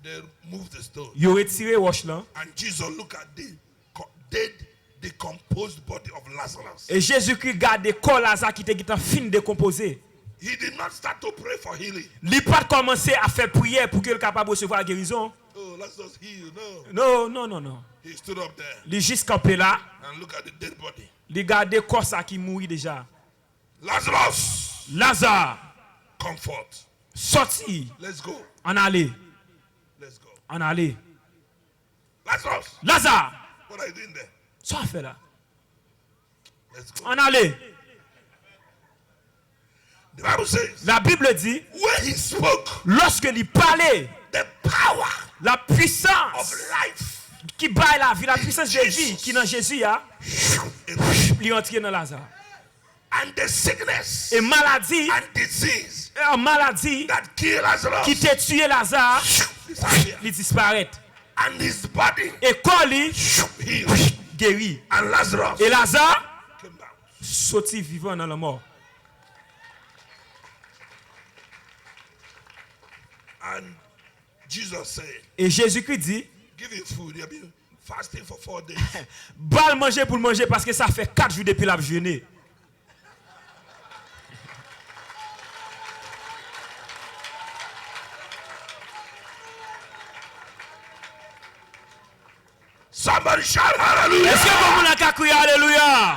They moved the stone. Yo retiré wash là. And Jesus looked at the dead, decomposed body of Lazarus. Et Jésus-Christ garde le corps Lazare qui était fin décomposé. He did not start to pray for healing. Il pas commencé à faire prière pour qu'il soit capable de recevoir la guérison. Oh, Lazarus healed. No. Non. He stood up there Il juste campé là, and looked at the dead body. il garde le corps ça qui mourit déjà. Lazarus, Lazare, come forth. sorti, Let's go. en aller, Let's go. en aller. Lazarus, Lazare, what are you doing there? ça fait là, Let's go. en aller. The Bible says, La Bible dit, when he spoke, lorsque il parlait, the power la puissance of life, qui baille la vie, la puissance de vie qui dans Jésus a, il est entré dans Lazare. and the sickness Et maladie, and disease maladie that killed Lazarus qui t'a tué Lazare, disappeared. il disparaît. And his body Et quand il healed. guérit. And Lazarus Et Lazare came back. sorti vivant dans la mort. And Jesus said, Et Jésus-Christ dit, give him food. He'll been fasting for 4 days. balle manger pour le manger parce que ça fait 4 jours depuis la jeûner. Somebody shout hallelujah. Est-ce que vous voulez crier alléluia?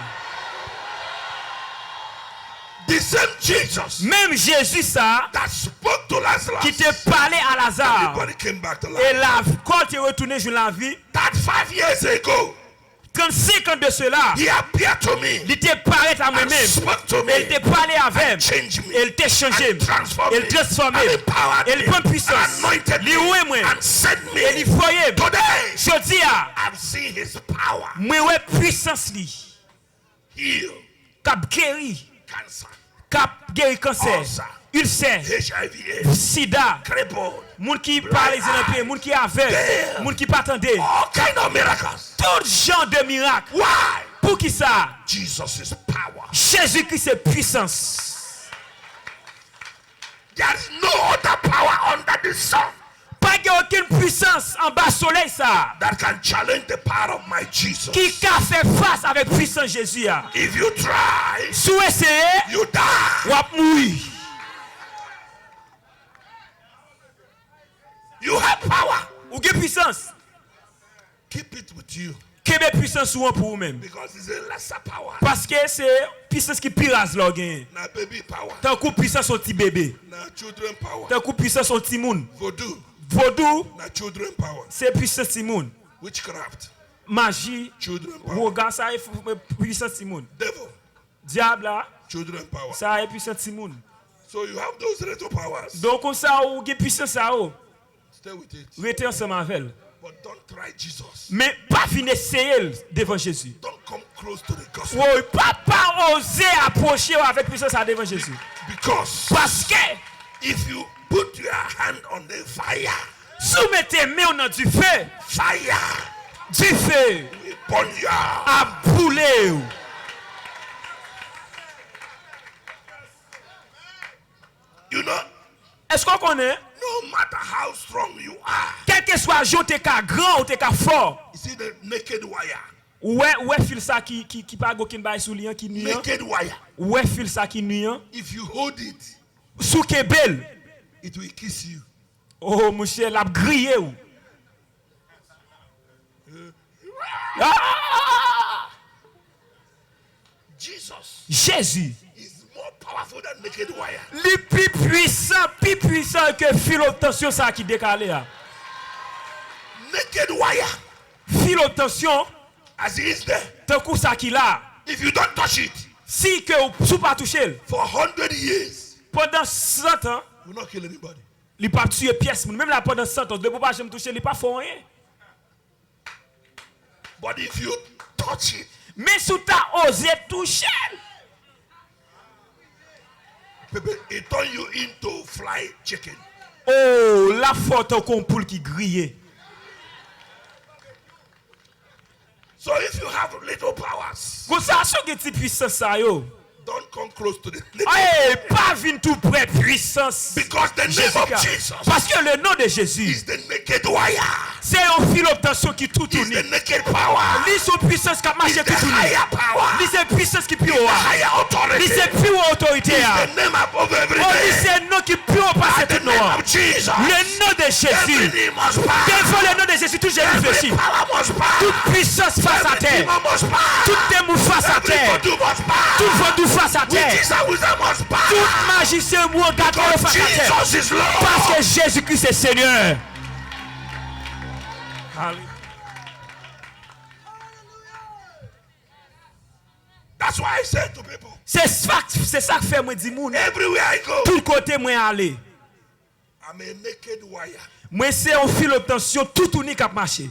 The same Jesus Même Jésus ça, that spoke to Lazarus, qui te parlait à Lazare, everybody came back to et life. quand il est retourné sur la vie, That 5 years ago, 35 ans de cela, he appeared to me il te parlait à and moi-même. spoke to Il me te parlait avec. changed me Il t'a changé. and transformed Il me transformé. and empowered Il me prend and puissance. anointed Il oué moi. me and sent me. Il y foyer. Today, Je dis à, I've seen his power moi ouais puissance li. heal Cap guéri. cancer, Cap guéri cancer. Ulcer. Ulcère. HIV, Sida. crippled, Moun qui parle les Européens, moun qui aveugle, Damn. moun qui pas attendait. all kind of miracles. Tout genre de miracles. Why? Pour qui ça? Jesus is power. Jésus-Christ c'est puissance. There is no other power under the sun Pas qu'il y a aucune puissance en bas soleil ça. that can challenge the power of my Jesus. Qui a fait face avec puissance Jésus a. If you try, Si vous essayez, you die. vous allez mourir. You have power. Ou avez puissance. Keep it with you Quelle puissance souvent pour vous-même. because it's a lesser power. Parce que c'est puissance qui pirase là gagne. Na baby power. Tant coup puissance son petit bébé. Na children power. Tant coup puissance son petit moun. Voodoo. Vaudou, Na children power. c'est puissance petit moun. Witchcraft. Magie, Children power. regard ça est puissance petit moun. Devil. Diable là, Children power. ça est puissance petit moun. So you have those little powers. Donc comme ça ou gagne puissance ça ou. Stay with it. Restez ensemble avec elle. But don't try Jesus. Mais pas venir essayer devant Jésus. Don't come close to the gospel. Oui, pas oser approcher avec puissance à devant Jésus. Because Parce que if you put your hand on the fire, soumettez main dans du feu, fire du feu will burn you. à brûler. You know, Est-ce qu'on connaît? no matter how strong you are, Quel que soit jour t'es qu'à grand ou t'es qu'à fort. you see the naked wire. Ouais fil ça qui pas aucun bail sous lien qui nuit. Naked wire. Ouais fil ça qui nuit. If you hold it, Sous kebel. it will kiss you. Oh monsieur l'a grillé ou. Ah! Jesus Jésus. is more powerful than naked wire. Le plus puissant que fil haute tension ça qui décalé là. Naked wire, Fil haute tension, as he is there. tant coup ça qui là. If you don't touch it Si que sous pas toucher for 100 years, pendant 100 ans, you will not kill anybody. il pas tuer pièce même là pendant 100 ans, de pas jamais toucher, il pas fait rien. But if you touch it, Mais sous ta osé toucher, it turn you into fly chicken. oh, la photo qu'on poule qui grille. So if you have little powers, Comme ça, ce qui est puissance ça yo. don't come close to the little. Eh, pas vinn tout près puissance. Because the name of Jesus Parce que le nom de Jésus, is the naked wire. c'est un fil d'obtention qui tout Is tourne. the naked power. Lui son puissance qui marche Is the tout tourne. higher power. Lui c'est puissance qui plus haut. The higher Lui authority. c'est plus haut autorité. The name above every Oh, lui name. c'est un nom qui plus haut passe At the tout name nom. of Jesus, Le nom de every Jésus. knee must bow. Devant le nom de Jésus, tout j'ai Every réfléchi. power must bow. Toute puissance face à Every terre. demon must bow. Tout démon face à Every terre. voodoo must Tout bow. vaudou face à terre. Witches and wizards must bow. Toute magicien mou regardez Because face à terre. Jesus is Lord. Parce que Jésus-Christ est Seigneur. Alléluia. That's why I said to people, C'est ça que fait moi dire moun. everywhere I go, Tout côté moi aller. I'm a naked wire. Moi c'est un fil de tension tout unique à marcher.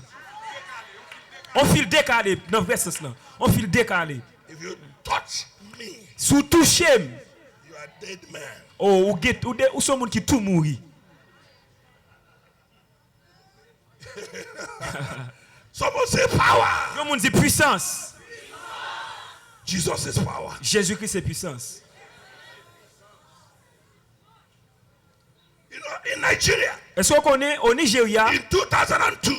On fil décalé dans le sens là. On fil décalé. If you touch me, Sous toucher, you are dead man. oh ou son monde qui tout mourir. Someone say power. Yo monde dit puissance. Jesus is power. Jésus-Christ c'est puissance. You know, in Nigeria, Est-ce qu'on connaît au Nigeria in 2002,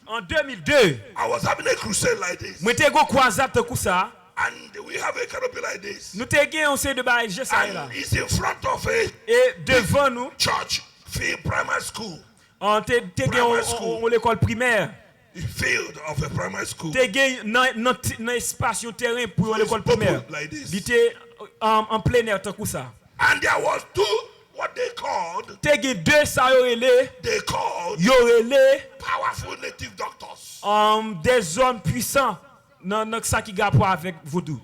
en 2002, I was having a crusade like this. moi t'ai go croisade comme ça. And we have a canopy like this. Nous t'ai gagné on sait de bail je sais là. And it's in front of a Et devant nous, church field, primary school. on t'ai gagné on l'école primaire. The field of a primary school. T'ai gagné dans espace terrain pour l'école primaire. Like this. Il était en plein air comme ça. And there was two, what they called, T'ai gagné deux ça yorele, they called yorele powerful native doctors. des hommes puissants dans ça qui gagne avec vaudou.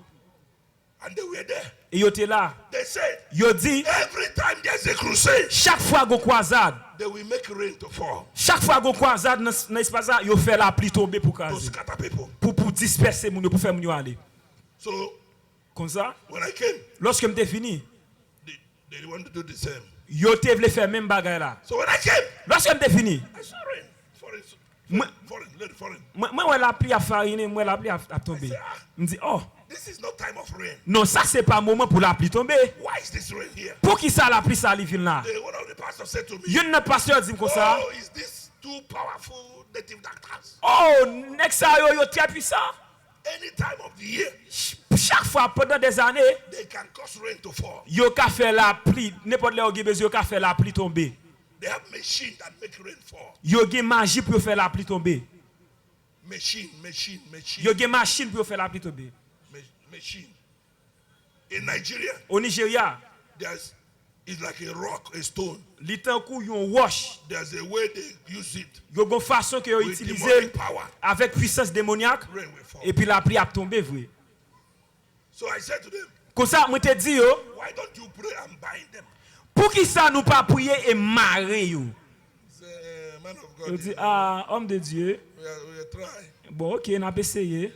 And they were there. Et yo était là. They said, Yo dit every time there's a crusade, chaque fois go croisade, they will make rain to fall chaque fois go croisade dans espace ça, yo fait la pluie tomber pour to caser. scatter people. Pour disperser moun yo, pour faire moun yo aller. So Comme ça, when I came, lorsque m'était fini, they want to do the same. yo te vle faire même bagay là. So when I came, Lorsque m'était fini, I saw rain falling, moi falling. moi la pluie a fariner, moi la pluie a tomber. Me dit oh, This is not time of rain. non ça c'est pas moment pour la pluie tomber. Why is this rain here? Pour qui ça la pluie ça arrive là? One of the pastors said to me, Yon nan pasteur dit comme ça. oh, is this two powerful native doctors? Oh, next ça yo très puissant. Any time of the year, Chaque fois pendant des années, they can cause rain to fall. yo ka fait la pluie, n'importe là où gen besoin yo ka fait la pluie tomber. They have machines that make rain fall. Yo gen magie pour faire la pluie tomber. Machine. Yo gen machine pour faire la pluie tomber. Machine. In Nigeria, Au Nigeria, it's like a rock, a stone. li tan kou yon wash. There's a way they use it. Yo gon façon que yo With utilise demonic power. avec puissance démoniaque Rain will fall. et puis la pluie a tombé vrai. So I said to them, Comme ça, moi te dit yo, why don't you pray and bind them? pour qui ça nous pas prier et marrer yo? Say, man of Yo God, dit ah homme de Dieu, we try. bon OK, on a essayé.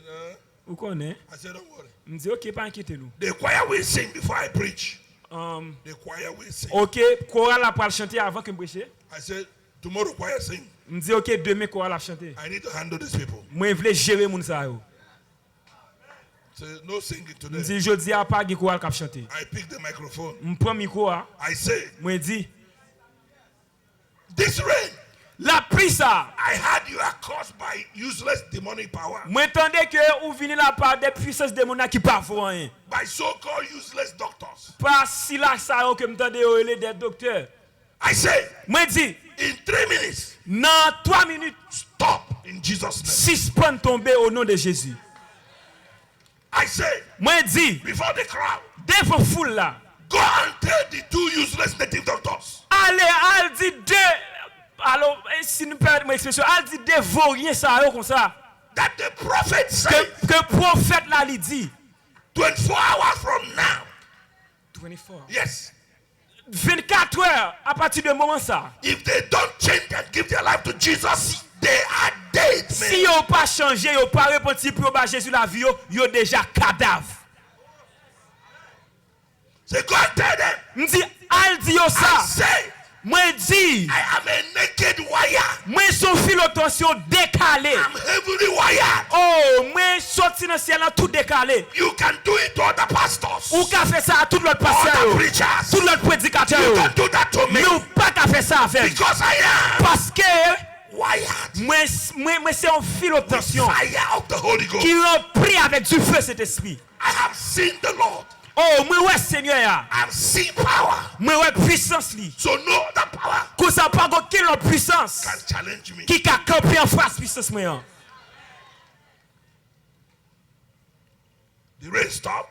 Vous connaissez? I said, don't worry. Me dit OK, pas inquiétez nous. The choir will sing before I preach. Um, The choir will sing. OK, chorale a pas chanter avant que me prêche. I said, tomorrow choir sing. Me dit OK, demain chorale a chanter. I need to handle these people. Moi vle gérer moun sa yo. So no singing Me today. dit jodi a pas gen chorale k'ap chanter. I pick the microphone. Me prend micro a, I say, moi dit this rain, la pluie ça. I heard you are caused by useless demonic power. Moi entendais que ou vini la part des puissances démoniaques qui pas font rien. By so-called useless doctors. Pas si la ça yo que m'tande yo les des docteurs. I say, Moi dit in 3 minutes, dans 3 minutes stop in Jesus' name. suspend tomber au nom de Jésus. I say, Moi dit before the crowd, devant foule là. go and tell the 2 useless native doctors. Allez, al dit deux alors si nous perdons l'expression, al dit deux vauriens ça yo comme ça. That the prophet said, Que prophète là lui dit 24 hours from now. 24. Yes. 24 heures à partir de moment ça. If they don't change and give their life to Jesus, they are dead, man. Si yo pas changé, yo pas repenti pour ba Jésus la vie yo déjà cadavre. Say, go and tell them. M'di al dit yo I ça. say, Moi dit I am a naked wire. moi son fil tension décalé. I'm heavily wired. Oh, moi sorti dans ciel là tout décalé. You can do it to other pastors, Ou ka fait ça à tout l'autre pasteur, other yo. preachers. Tout l'autre prédicateur. You yo. can do that to me Mais ou pas ka fait ça avec. because I am Parce que wired. moi c'est un fil tension Fire of the Holy Ghost. qui remplit avec du feu cet esprit. I have seen the Lord. Oh, moi ouais Seigneur ya. I've seen power. Moi ouais puissance li. So no other power Qu'on ça pas aucune autre puissance can challenge me. qui ka camper en face puissance moi. ya. The rain stopped.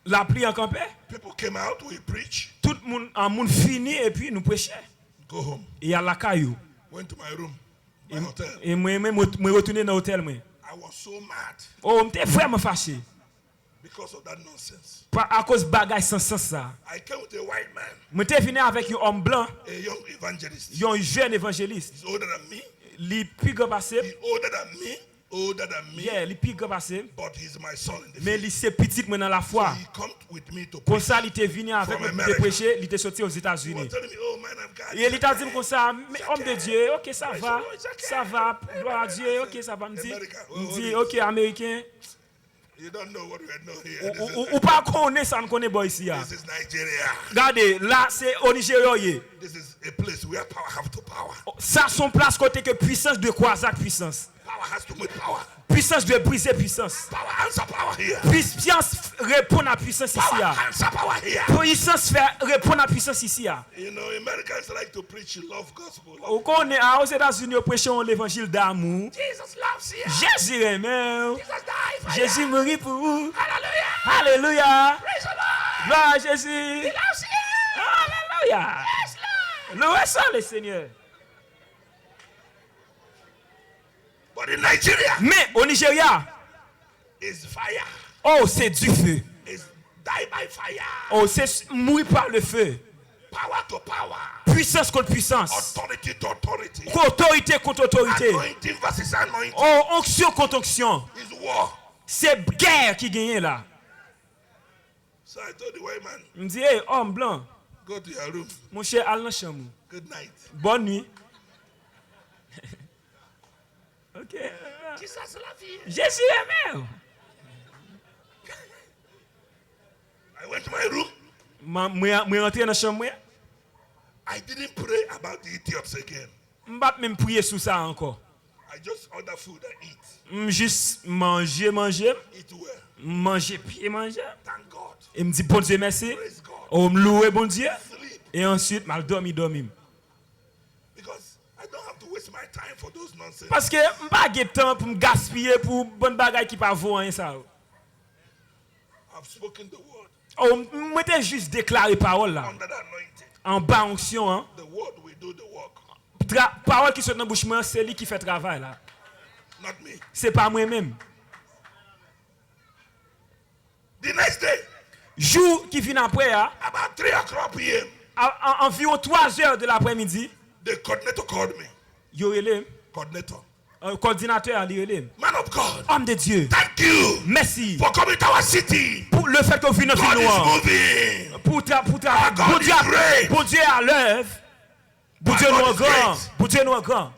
La pluie en campé. People came out. We preached. Tout le monde en monde fini et puis nous prêchons. Go home. Et à la caillou. Went to my room, my hotel. Et moi retourner dans l'hôtel moi. I was so mad Oh, m'étais vraiment fâché. because of that nonsense. À cause bagay sans sens ça. I came with a white man, M'étais venu avec un homme blanc, a young evangelist. un jeune évangéliste. He's older than me. Li plus grand passé. He's older than me. Older than me. Yeah, li plus grand passé. But he's my son in the Mais faith. li c'est petit moi dans la foi. He come with me to Comme preach. ça, il était venu avec From moi pour America. prêcher, il était sorti aux He was États-Unis. telling me, oh man of God. Et il t'a dit comme ça, mais homme de Dieu, ok ça va, gloire à Dieu, ok ça va, me dit, ok américain, You don't know what we know here. ou pas connaître ça, on connaît boy ici. This is Nigeria. Regardez, là c'est au Nigeria. This is a place where power have to power. Ça son place côté que puissance de croiser puissance. Power has to meet power. Puissance de briser puissance. Power answer power here. Puissance répond à puissance ici. Power answer power here. Puissance fait répondre à puissance ici. You know, Americans like to preach love gospel. Ou connaît aux États-Unis on prêche l'évangile d'amour. Jesus loves you. Jésus aime. Jesus died for Jésus you. mourit pour vous. Hallelujah. Alléluia. Praise the Lord. Gloire à Jésus. He loves you. Alléluia. Yes, Lord. Louez ça le Seigneur. But in Nigeria, Mais au Nigeria, it's fire. oh c'est du feu. It's die by fire. Oh c'est mourir par le feu. Power to power. Puissance contre puissance. Authority to authority. Autorité contre autorité. Anointing versus anointing Oh onction contre onction. is war. C'est guerre qui gagne là. So I told the white man, Il me dit, hey, homme blanc, go to your room. mon cher, allez dans la chambre. Good night. Bonne nuit. Ok. Jesus loves you. Jésus aime. I went to my room. Moi rentré dans la chambre. I didn't pray about the Ethiops again. Je ne vais pas même prier sur ça encore. I just order food and eat. Juste manger. Eat well. Manger, puis manger. Thank God. Et me dit, bon Dieu, merci. Praise God. Oh, me louer, bon Dieu. Sleep. Et ensuite, mal dormi. Because I don't have to waste my time for those nonsense. Parce que je n'ai pas de temps pour me gaspiller pour bonne bagaille qui pas vaut rien ça. I've spoken the word. Oh, moi t'ai juste déclaré parole là. Under the anointing. En bas onction hein. The word will do the work. Parole qui sort dans bouche moi, c'est lui qui fait travail là. Not me. C'est pas moi-même. The next day, Jour qui vient après hein, about 3 o'clock p.m., environ 3 heures de l'après-midi, the coordinator called me. yo relé Coordinator. coordinateur li relé. Man of God, Homme de Dieu, thank you merci for coming to our city. pour le fait que vous venez dans God ville is noire. moving. Our God Bon is Dieu, great. bon Dieu à l'œuvre. Bon Our Dieu God nous is est grand. great. Bon Dieu nous est grand.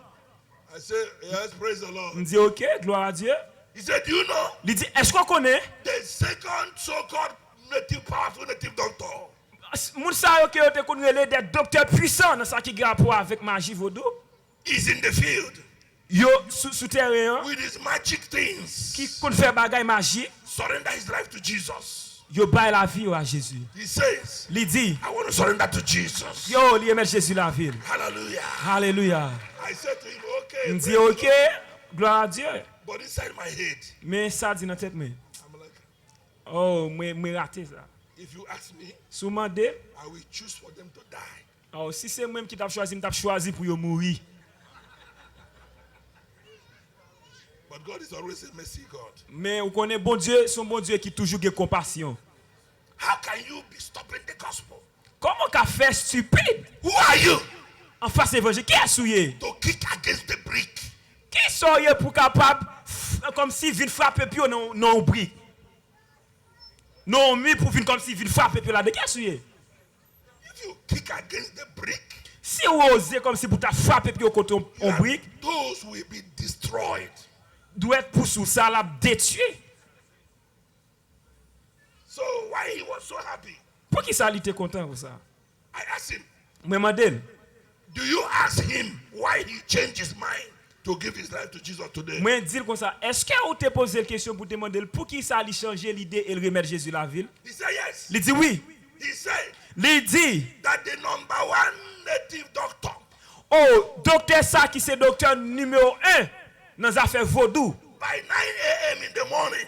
I said, yes, praise the Lord. On dit OK, gloire à Dieu. He said, you know, Il dit est-ce qu'on connaît the second so-called powerful native doctor moun sa yo que te connait des docteurs puissants dans ça qui a rapport avec magie vaudou. is in the field Yo sous terrain with his magic things. qui kon faire bagay magie, Surrender his life to Jesus. yo bay la vie à Jésus. He says, Il dit I want to surrender to Jesus. yo li mettre Jésus la ville. Hallelujah. Alléluia. I said to him, okay. On praise dit the OK, Lord. gloire à Dieu. But inside my head, Mais ça dit dans tête moi. I'm like, Oh, moi raté ça. if you ask me, Sou mande, I will choose for them to die. oh, si c'est moi qui t'a choisi, m't'a choisi pour yo mourir. But God is always a mercy God. Mais vous connaissez bon Dieu, son bon Dieu qui toujours a compassion. How can you be stopping the gospel? Comment qu'a fait stupide Who are you en face évangile? Qui est souillé? to kick against the brick? Qui soyez pour capable comme si vient frapper puis non brique. Non mis pour venir comme si vient frapper puis là de qui est souillé? If you kick against the brick, Si vous osez comme si pour ta frapper puis au côté on brique, those will be destroyed. doit être pour sous ça la détruire. So why he was so happy? Pour qui ça il était content pour ça? I asked him, Moi demande, do you ask him why he changed his mind to give his life to Jesus today? moi dire comme ça, est-ce que vous te posé la question pour demander pour qui ça il changer l'idée et le remettre Jésus la ville? He said yes. Il dit oui. He said Il dit that the number one native doctor oh, docteur ça qui c'est docteur numéro 1 dans les affaires vaudou. by 9 a.m. in the morning,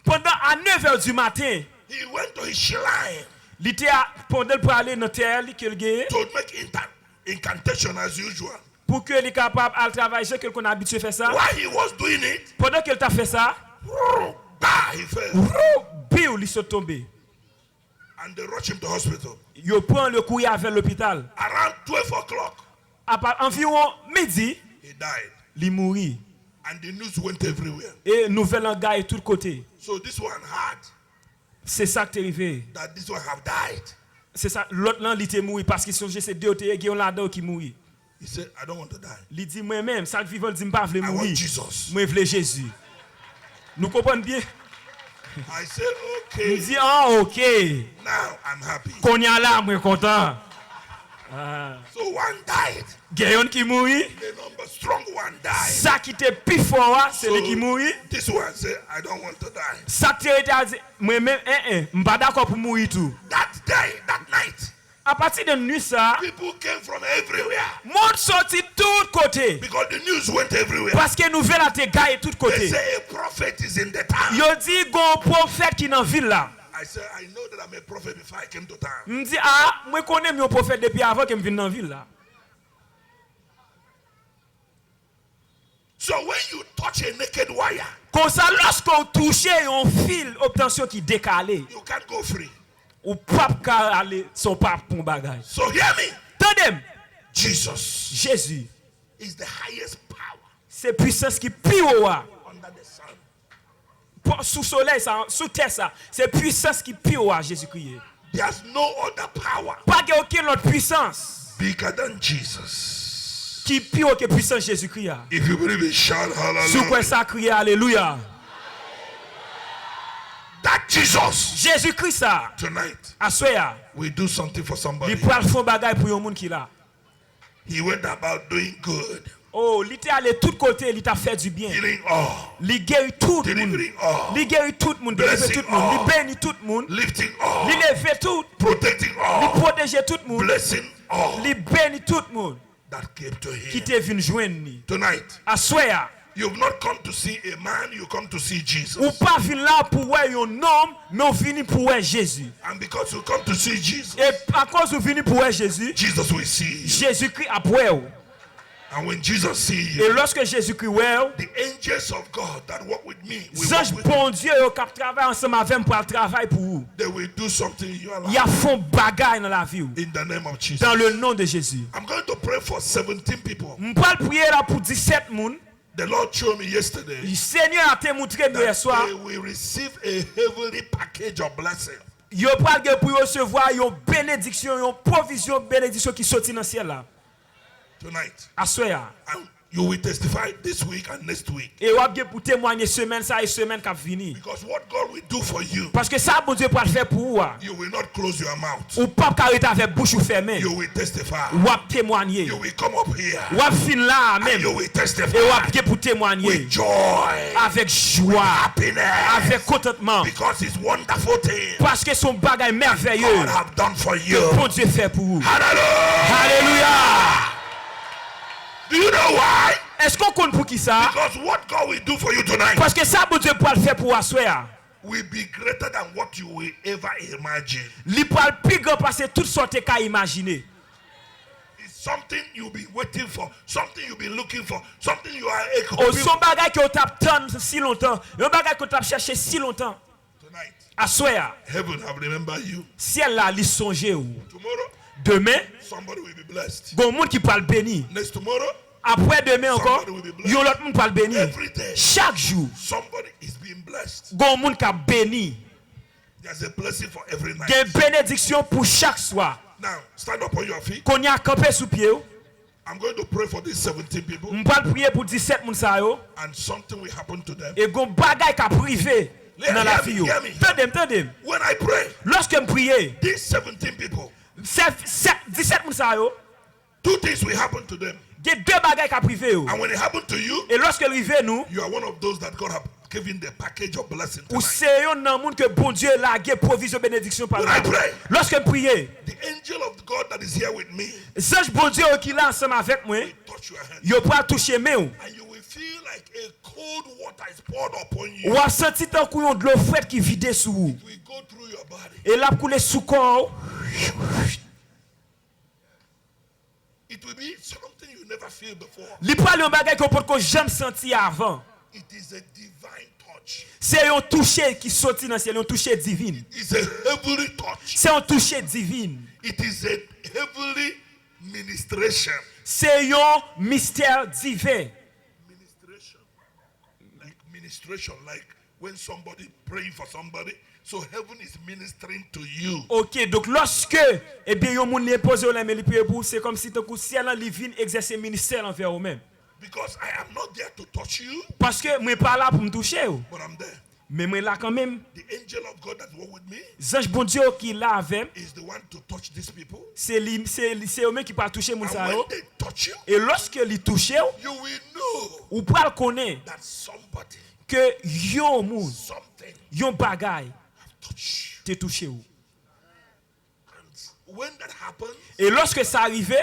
Pendant à 9h du matin, he went to his shrine il était pendant pour aller dans terre qu'il gagne to make incantation as usual. pour que il capable à travailler que qu'on habitué faire ça. While he was doing it, Pendant qu'il t'a fait ça, he fell bill il s'est tombé. and they rushed him to hospital. Il prend le courrier vers l'hôpital. Around 12 o'clock, Environ midi, he died. il mourit. And the news went everywhere. Et nouvelle en gars et tout côté. So this one heard C'est ça qui est arrivé. that this one have died. C'est ça l'autre là il était mort parce qu'ils sont c'est deux qui ont là-dedans qui mourit. He said, I don't want to die. Il dit moi-même ça vivant dit pas veut I want mourir. Jesus. Moi veux Jésus. Nous comprenons bien. I said, Il okay, dit ah OK. now I'm happy. Qu'on y a là moi content. So one died. Gayon qui mourit. The number strong one died. Ça qui était plus fort c'est lui qui mourit. This one said, I don't want to die. Ça qui était dit moi-même m'pas d'accord pour mourir tout. That day, that night, À partir de nuit ça, people came from everywhere monde sorti tout côté. because the news went everywhere. Parce que nouvelle a été gagne tout They côté. say a prophet is in the town. Yo dit gon prophète qui dans ville là. I said, I know that I'm a prophet before I came to town. Me dit ah, moi connais mon prophète depuis avant que me vienne dans ville là. So when you touch a naked wire, Comme ça lorsqu'on touche un fil obtention qui décalé, you can't go free. ou pape ka aller son pape pour bagage. So hear me. Tandem, Jesus Jésus, is the highest power c'est puissance qui pire under the sun. sous soleil ça, sous terre ça, c'est puissance qui pire Jésus-Christ. There's no other power Pas qu'il y ait aucune autre puissance bigger than Jesus. qui pire que puissance Jésus-Christ. If you believe it, shout Sous quoi hallelujah. ça crier alléluia. That Jesus Jésus-Christ ça, tonight à soya, will do something for somebody. il prend faire bagage pour un monde qui là. He went about doing good, Oh, il était allé tout côté, il t'a fait du bien. healing all, Il guérit tout le monde. delivering all, Il guérit tout le monde, il Blessing tout le monde, all. il bénit tout le monde, lifting all, il lève tout, protecting il all, protège tout le monde, blessing all il bénit tout le monde that came to qui him. te venu joindre. Tonight, À soya, You've not come to see a man, you come to see Jesus. Ou pas venir là pour voir un homme, mais ou venir pour voir Jésus. And because you come to see Jesus, Et à cause ou venir pour voir Jésus, Jesus will see you. Jésus-Christ a pour. And when Jesus sees Et you, lorsque Jésus-Christ voit, the angels of God that work with me, will les anges work with you. bon Dieu qui travaillent ensemble avec moi pour le travail pour vous. They will do something in your Il y life a font bagaille dans la vie. in the name of Jesus. Dans le nom de Jésus. I'm going to pray for 17 people. Je vais prier là pour 17 personnes. The Lord showed me yesterday Le Seigneur a te montré hier that soir. they will receive a heavenly package of blessing. Yo pral gen pour recevoir une bénédiction, une provision bénédiction qui sorti dans le ciel là. Tonight. À soir. And you will testify this week and next week. Et ou gen pour témoigner semaine ça et semaine qui venir. Because what God will do for you, Parce que ça bon Dieu pour faire pour vous. you will not close your mouth. Ou pas arrêter avec bouche fermée. You will testify. Ou ap témoigner. You will come up here. Ou ap fin là And même. you will testify Et ou ap gen pour témoigner with joy, avec joie, happiness, avec contentement. because it's wonderful thing Parce que son bagage merveilleux. God have done for you. Bon Dieu fait pour vous. Hallelujah! Alléluia. Do you know why? Est-ce qu'on compte pour qui ça? Because what God will do for you tonight Parce que ça bon Dieu pour le faire pour vous soir. will be greater than what you will ever imagine. Li pral plus grand parce que tout sorte qu'a imaginer. It's something you'll be waiting for, something you'll be looking for, something you are Oh, hoping son bagage que t'a attend si longtemps, un bagage que t'a cherché si longtemps. tonight. À soir, Heaven have remembered you. ciel là li songe ou. Tomorrow, Demain, somebody will be blessed. gon monde qui pral béni. Next tomorrow, Après demain encore, Somebody will be blessed. yon l'autre monde pral béni. every day, Chaque jour, somebody is being blessed. gon monde qui béni. There's a blessing for every night. Gen bénédiction pour chaque soir. Now, stand up on your feet. Qu'on y a campé sous pied ou. I'm going to pray for these 17 people, M'pral prier pour 17 moun sa yo. and something will happen to them. Et gon bagay ka privé dans la vie yo. Hear me. Tendem. When I pray, Lorsque me prier, these 17 people, 17 moun sa yo, two things will happen to them. gen deux bagay ka privé yo. And when it happened to you, Et lorsque rive nous, you are one of those that God have given the package of blessing ou tonight. c'est yon nan moun que bon Dieu la gen provision bénédiction par When I là. pray, Lorsque me prier, the angel of God that is here with me ange bon Dieu qui là ensemble avec moi, touch your hand. yo pral toucher main ou. And you will feel like a cold water is poured upon you. Ou a senti tant kou yon de l'eau froide qui vide sous vous. It will go through your body. Et la coule sous corps. It will be something you never feel before. Li pral yon bagay qu'on peut jamais senti avant. It is a divine touch. C'est un toucher qui sorti dans le ciel, un toucher divin. It's a heavenly touch. C'est un toucher divin. It is a heavenly ministration. C'est un mystère divin. Ministration, like when somebody praying for somebody, so heaven is ministering to you. Ok, donc lorsque eh bien yon moun li pose la main li prier pour, c'est comme si ton coup ciel li vinn exercer ministère envers vous même. Because I am not there to touch you, Parce que moi pas là pour me toucher ou. but I'm there. Mais moi là quand même. The angel of God that walk with me Ange bon Dieu qui là avec, is the one to touch these people. c'est eux même qui pas toucher moun And sa when yo. they touch you, Et lorsque li touche you will know ou pral connaître that somebody, que yon moun, something yon bagay touch you. te touché ou. And when that happens, Et lorsque ça arrive,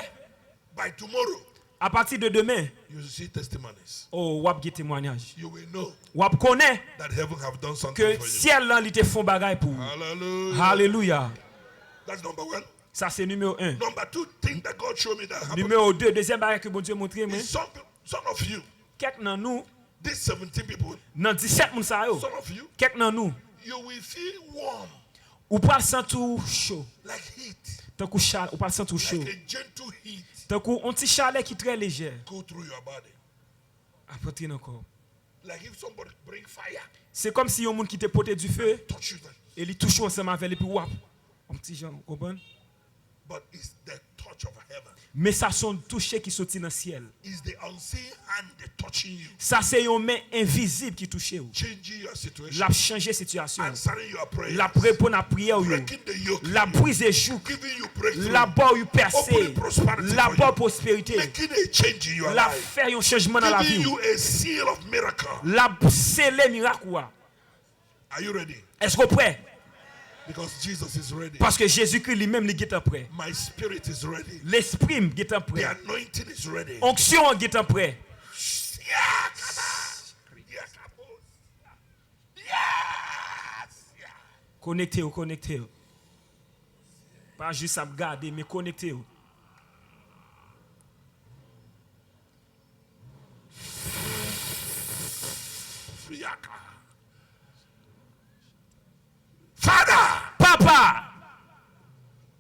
by tomorrow, à partir de demain, you will see testimonies. oh, wap gen témoignage. You will know Wap connaît that heaven have done something que for you. ciel là li te font bagay pour. Hallelujah. Alléluia. That's number one. Ça c'est numéro 1. Number two thing that God showed me that happened Numéro 2, deuxième bagay que bon Dieu montre moi. is some of you, Quelques nan nous, these 17 people, nan 17 moun sa yo. some of you, Quelques nan nous, you will feel warm, ou pral sentou chaud. like heat, Tant kou chal, ou pral sentou chaud. like a gentle heat Tant kou un petit chalet qui très léger. go through your body. Après traîner encore. Like if somebody bring fire, C'est comme si yon moun qui te pote du feu touch you then. et li touche ensemble avec lui puis wap. Un petit genre, vous comprenez? But it's the touch of heaven. Mais ça son toucher qui sorti dans le ciel. It's the unseen hand that touching you, Ça c'est une main invisible qui touche ou. changing your situation, La changer situation. answering your prayer, La répondre à prière ou. breaking the yoke, La brise joug. giving you breakthrough, La barre ou percée. opening prosperity La for barre you, prospérité. making a change in your La life, faire un changement dans la giving vie. you a seal of miracle. La sceller miracle. Are you ready? Est-ce que vous prêt? Because Jesus is ready. Parce que Jésus-Christ lui-même il est prêt. My spirit is ready. L'esprit est The prêt. anointing is ready. Onction est prêt. Yeah. Connectez-vous. Pas juste à regarder, mais connectez-vous. Father, Papa,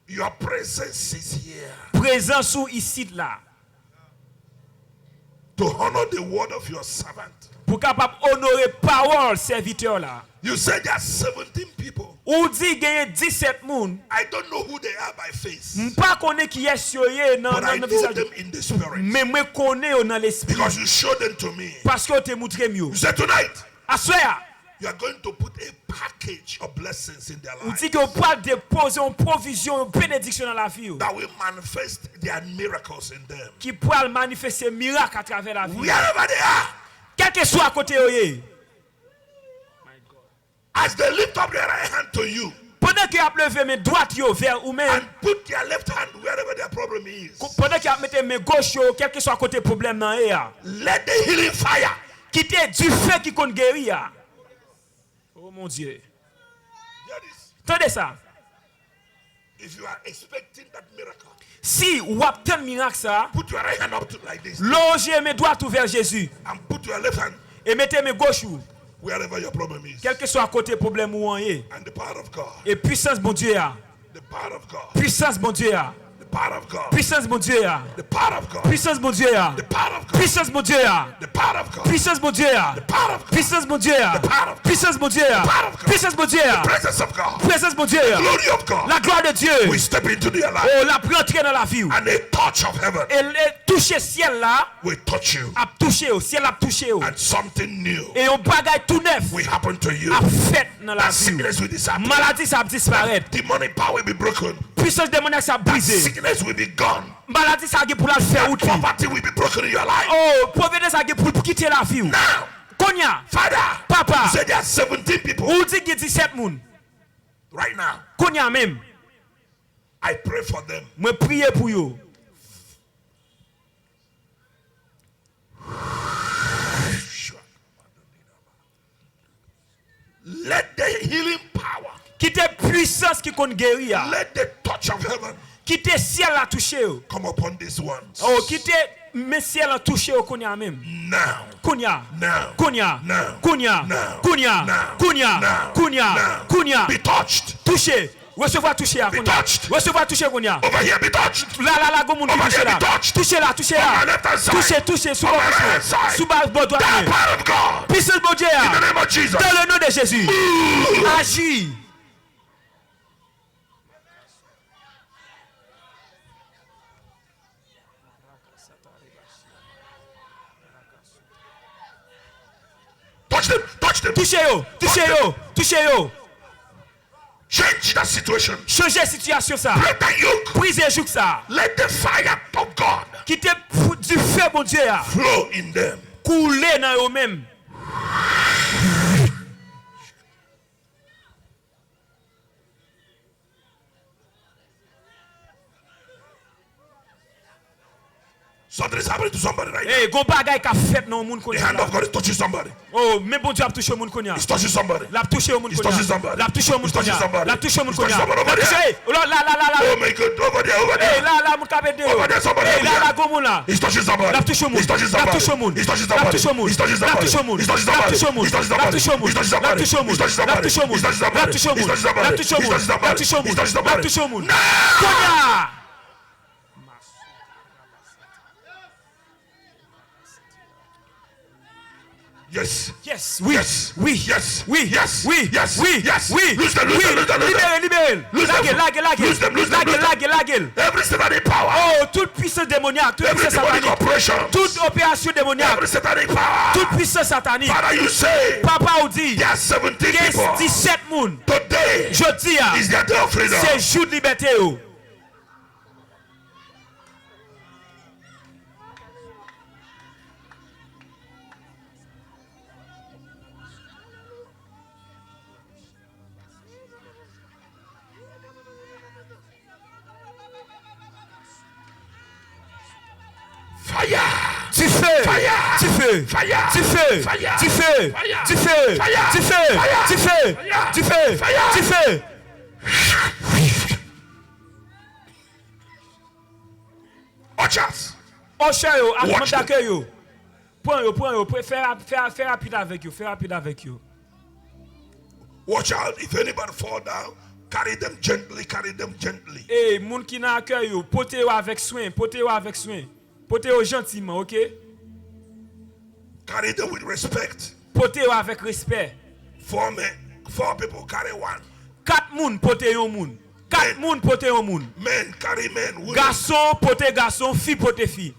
your presence is here présent sous ici là. to honor the word of your servant. Pour capable honorer parole serviteur là. You said there are 17 people. Ou dit gagner 17 moun. I don't know who they are by face, M'pas connaît qui est yoye but I dans know visage. them in the spirit Mais moi connais yo dans l'esprit because you showed them to me. parce que te montré mieux. You said tonight Assoya, you are going to put a package of blessings in their ou life dit que vous pas déposer une provision, une bénédiction dans la vie yo, that will manifest their miracles in them. qui pourra manifester miracle à travers la vie. Wherever they are, Quel que soit à côté yoye. as they lift up their right hand to you Pendant qu'il a levé mes droites yo vers ou même, and put their left hand wherever their problem is, pendant qu'il a mis mes gauches yo, quel que soit à côté problème nan ya, let the healing fire quitter du feu qui compte guérir. Oh mon Dieu. hear this. Attendez ça. If you are expecting that miracle, Si ou obtient miracle ça, put your right hand up to like this logez mes droites vers Jésus and put your left hand et mettez mes gauches ou, wherever your problem is. quel que soit à côté problème ou en yé. And the power of God, Et puissance bon Dieu ya. the power of God, Puissance bon Dieu ya. the power of God, Puissance bon Dieu ya. the power of God, Puissance bon Dieu ya. the power of God, Puissance bon Dieu ya. the power of God, Puissance bon Dieu ya. the power of God, Puissance bon Dieu ya. the power of God, Puissance bon Dieu ya. power of God, Puissance bon Dieu ya. presence of God, Puissance bon Dieu ya. glory of God. La gloire de Dieu. We step into their life Oh, la rentrer dans la vie. and a touch of heaven Et toucher ciel là, will touch you a touché au ciel a touché au. and something new Et on bagaille tout neuf will happen to you. a fait dans la That vie. sickness will disappear. Maladie ça disparaître. Demonic power will be broken. Puissance démoniaque ça That brisé. sickness will be gone. Maladie ça pour la faire That outil. poverty will be broken in your life. Oh, pauvreté ça pour quitter la vie. Now, Konya, Father, Papa, you said there are 17 people ou dit qu'il y a 17 moun. right now. Konya même, I pray for them. moi prier pour yo. Let the healing power, Quitter puissance qui compte guérir. let the touch of heaven Quitter ciel la toucher yo. come upon these ones. Oh, quitter mes ciel la toucher yo konya même. Now, Konya, now, konya, now, konya, now, konya, now, konya, now, konya, now. konya. Be touched. Toucher. Recevoir toucher à Be konya. touched. Recevoir toucher konya. Over here, be touched. La gomoun Over toucher here, là. be touched. Toucher là, toucher On my là. left hand side. Toucher sous On my bas right hand side. sous bas bord droit. The power of God. Puissance bon Dieu. In the name of Jesus. Dans le nom de Jésus. Agis. Touch them. Touch them. Touchez yo, touchez yo, touchez yo. Change that situation. Changer situation ça. Break that yoke. Brisez joug ça. Let the fire of God Quittez du feu bon Dieu. flow in them. Couler dans eux même. Something is happening to somebody right now. Eh, gon bagay ka fait non moun The konya. hand of God is touching somebody. Oh, mais bon Dieu a touché moun konya. It's touching somebody. La touché moun He's konya. touching somebody. La touché moun He's touching konya. somebody. La touché moun He's touching konya. somebody over La touché. there. La. Oh my God. Over there. Over Eh, there. la moun ka bede. Over there. Somebody. Eh, over there. la gomoun la. He's touching somebody. La touché moun. He's touching La somebody. touché moun. He's touching La somebody. touché moun. He's touching La somebody. touché moun. He's touching La somebody. touché moun. He's touching La somebody. touché moun. He's touching La somebody. touché moun. He's touching La somebody. touché moun. He's touching La somebody. touché moun. He's touching somebody. La touché moun. He's touching somebody. La touché moun. He's touching La somebody. touché moun. Now. Konya. Yes. Yes, oui, Yes. oui, Yes. oui, Yes. oui, Yes. oui, Yes. oui, Lose them, lose oui, them, lose them, lose them. libérez, Lose them. Lose them, lose them, lose them. laguez. Every satanic power. Oh, toute puissance démoniaque, toute Every puissance demonic satanique, operation. toute opération démoniaque, Every satanic power. toute puissance satanique. Father, you say Papa ou dit, there are 17 il y people. a 17 moun. Today Je dis, is their day of freedom. c'est jour de liberté. Oh. Fire. Du feu. Fire. Du feu. Fire. Du feu. Fire. Du feu. Fire. Du feu. Fire. Du feu. Fire. Du feu. Fire. Du feu. Fire. Du feu. Ushers. Osha yo, Watch agent them. d'accueil yo. Prends yo. Fais rapide avec yo. Watch out. If anybody fall down, carry them gently. Et moun qui nan accueil yo, pote yo avec soin. Pote yo gentiment, OK? Carry them with respect. Pote yo avec respect. 4 people carry one. 4 moun pote yon moun. 4 moun pote yon moun. Men carry men. Women. Garçon pote garçon, fille pote fille.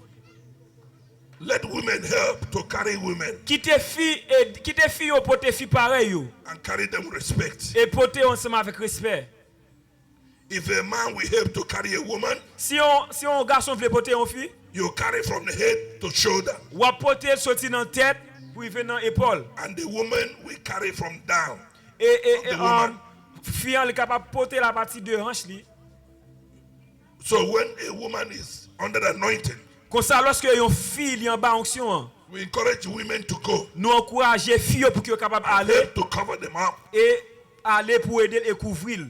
Let women help to carry women Quitte fille yo pote fille pareil yo. and carry them with respect. Et pote ensemble avec respect. If a man will help to carry a woman, Si on garçon veut pote yon fille, you carry from the head to shoulder, ou a pote sorti dans tête pour venir dans épaule. and the woman will carry from down. Et The woman. fille elle capable porter la partie de hanche li. So when a woman is under the anointing, Comme ça lorsque yon fille li en bas onction, we encourage women to go nous encourager fille pour qu'elle capable and aller help to cover them up et aller pour aider et couvrir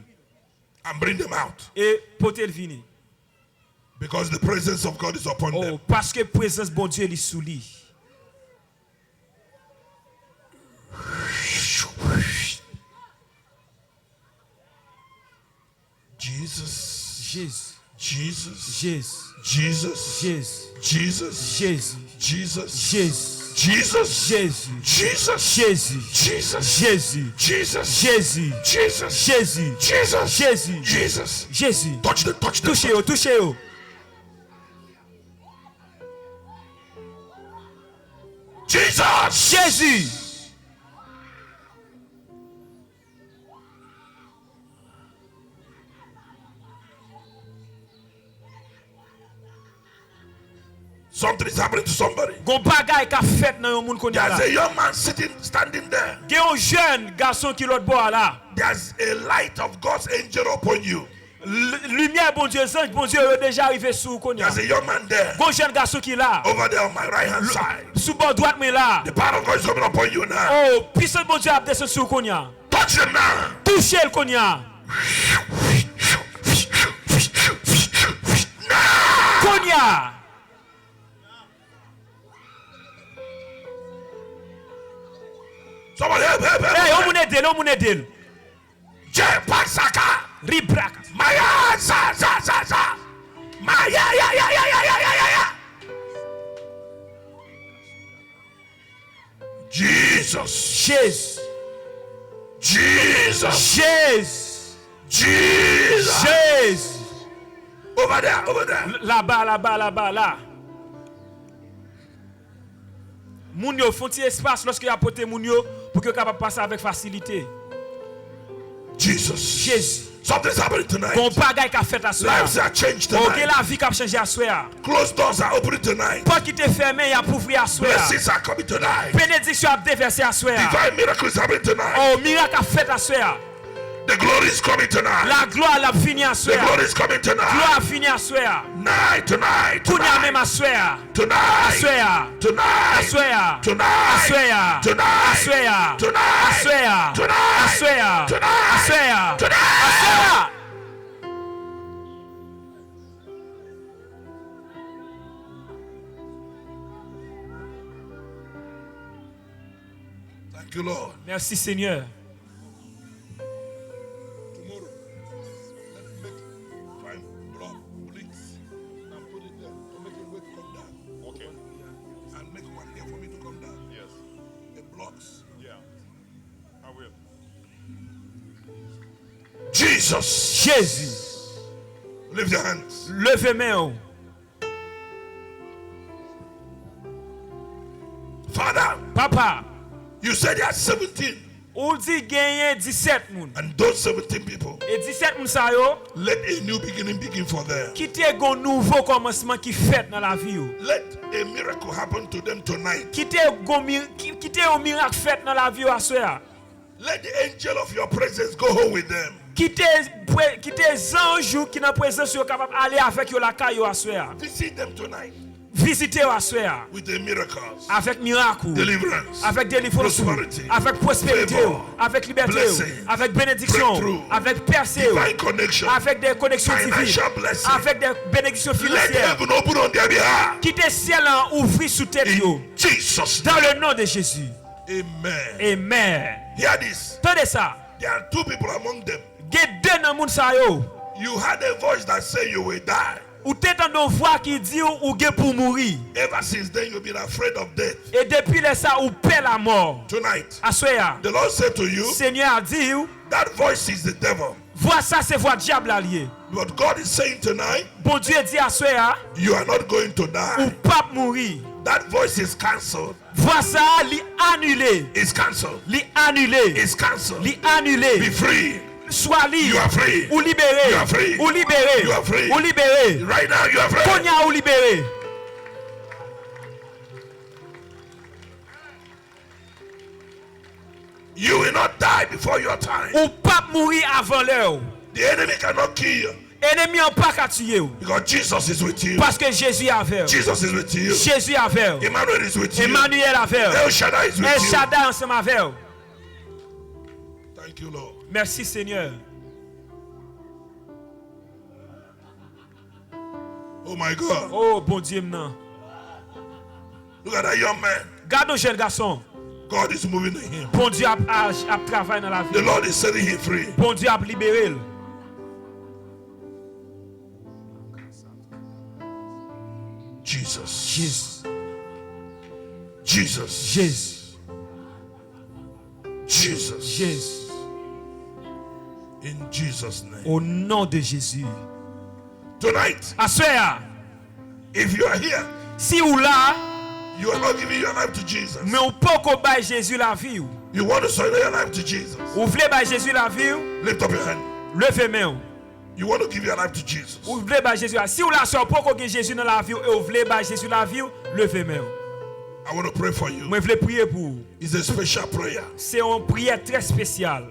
and bring them out, et porter le vini. because the presence of God is upon them. Oh, parce que présence bon Dieu est sous lui. Jesus, Jésus, Jesus, Jésus, Jesus, Jésus, Jesus, Jésus, Jesus, Jésus, Jesus, Jésus, Jesus, Jésus, Jesus, Jésus, Jesus, Jésus, Jesus, Jésus, Jesus, Jésus, Jesus. Jésus. Touch them. Touchez yo, touchez yo. Jesus. Jésus. Something is happening to somebody. Gon bagay ka fait nan yon moun kon ya There's la. a young man standing there. Gen yon jeune garçon qui l'autre bord là. There's a light of God's angel upon you. Lumière bon Dieu, ange bon Dieu est déjà arrivé sous kon ya. There's a young man there. Gon jeune garçon qui là. Over there on my right hand side. Sous bord droite mais là. The power of God is coming upon you now. Oh, puissance bon Dieu a descendu sous kon ya. Touch them now. Touchez le kon ya. Kon ya. Someone help. Hey, on moun edel. Pasaka. Ribrak. Maya za. Maya ya. Jesus. Jésus. Jesus. Jésus. Jesus. Jésus. Over there. Là-bas, là. Moun yo font ti espace lorsque y a porté moun yo pour que capable passer avec facilité. Jesus. Jésus. Something's happening tonight. Bon bagay ka fait à soir. Lives are changed OK, tonight. la vie ka changer à soir. Closed doors are opening tonight. Pas qui te fermé, y a pour ouvrir à soir. Blessings are coming tonight. Bénédiction a déversé à soir. Divine miracle is happening tonight. Oh, miracle a fait à soir. The glory is coming tonight. La gloire la fini à The soir. glory is coming tonight. Gloire fini à soir. Tonight. Kounya même à soir. À Tonight. soir. À Tonight. soir. Tonight. À soir. Tonight. À soir. Tonight. À soir. Tonight. À soir. Tonight. À soir. Tonight. À soir. Thank you, Lord. Merci Seigneur. Tomorrow, let's find block, bricks, and put it there to make it weight come down. Okay. And make one here for me to come down. Yes. The blocks. Yeah. I will. Jesus. Jésus. Lift your hands. Levez main. Father, Papa, you said there are 17. ou dit gagner 17 moun. And those 17 people, Et 17 moun sa yo, let a new beginning begin for them. qui te gon nouveau commencement qui fait dans la vie yo. Let a miracle happen to them tonight. Qui te un miracle fait dans la vie yo à soir. Let the angel of your presence go home with them. Qui te ange qui dans présence yo capable aller avec yo la caille yo à soir. Visit them tonight. Visitez à soir with the miracles, avec miracle, deliverance, avec délivrance, prosperity, avec prospérité, favor, avec liberté, blessing, avec bénédiction, breakthrough, avec percée, divine connection, avec des connexions divines, financial blessing. avec des bénédictions Let financières. heaven open on their behalf. Quittez le ciel en ouvrir sous tête yo. In Jesus' Dans name. le nom de Jésus. Amen. Amen. Hear this. Tendez ça. There are two people among them. Il y a deux dans le monde ça yo. You had a voice that said you will die. Ou t'entends une voix qui dit ou gen pour mourir. Ever since then, you've been afraid of death. Et depuis là ça ou paie la mort. Tonight, Assoya. the Lord said to you, Seigneur a dit that voice is the devil. voix ça c'est voix diable allié. But God is saying tonight, Bon Dieu dit assoya you are not going to ou die. pas mourir. That voice is cancelled. Voix ça li annulé. It's cancelled. Li annulé. It's cancelled. Li annulé. Be free. Sois libre. You are free. Ou libéré. You are free. Ou libéré. You are free. Ou libéré. Right now, you are free. Konya ou libéré. You will not die before your time. Ou pas mourir avant l'heure. The enemy cannot kill you Ennemi en pas qu'à tuer. because Jesus is with you. Parce que Jésus est avec. Jesus is with you. Jésus est avec. Emmanuel is with you. Emmanuel est avec. El Shaddai is El with you. Shaddai ensemble avec. Thank you, Lord. Merci Seigneur. Oh my God. Oh bon Dieu maintenant. Look at that young man. Garde un jeune garçon. God is moving in him. Bon Dieu a travaillé dans la The vie. Lord is setting him free. Bon Dieu a libéré. Jesus. Jésus. Jesus. Jésus. Jesus. Jésus. In Jesus' name. Au nom de Jésus. Tonight, Assoya. if you are here, Si ou là, you are not giving your life to Jesus. mais ou pas qu'on baille Jésus la vie. You want to surrender your life to Jesus. Ou voulez baille Jésus la vie. Lift up your hand. Levez main. You want to give your life to Jesus. Ou voulez baille Jésus. Si ou là sort pas qu'on Jésus dans la vie et ou voulez baille Jésus la vie, levez main. I want to pray for you. Moi je voulais prier pour vous. It's a special prayer. C'est une prière très spéciale.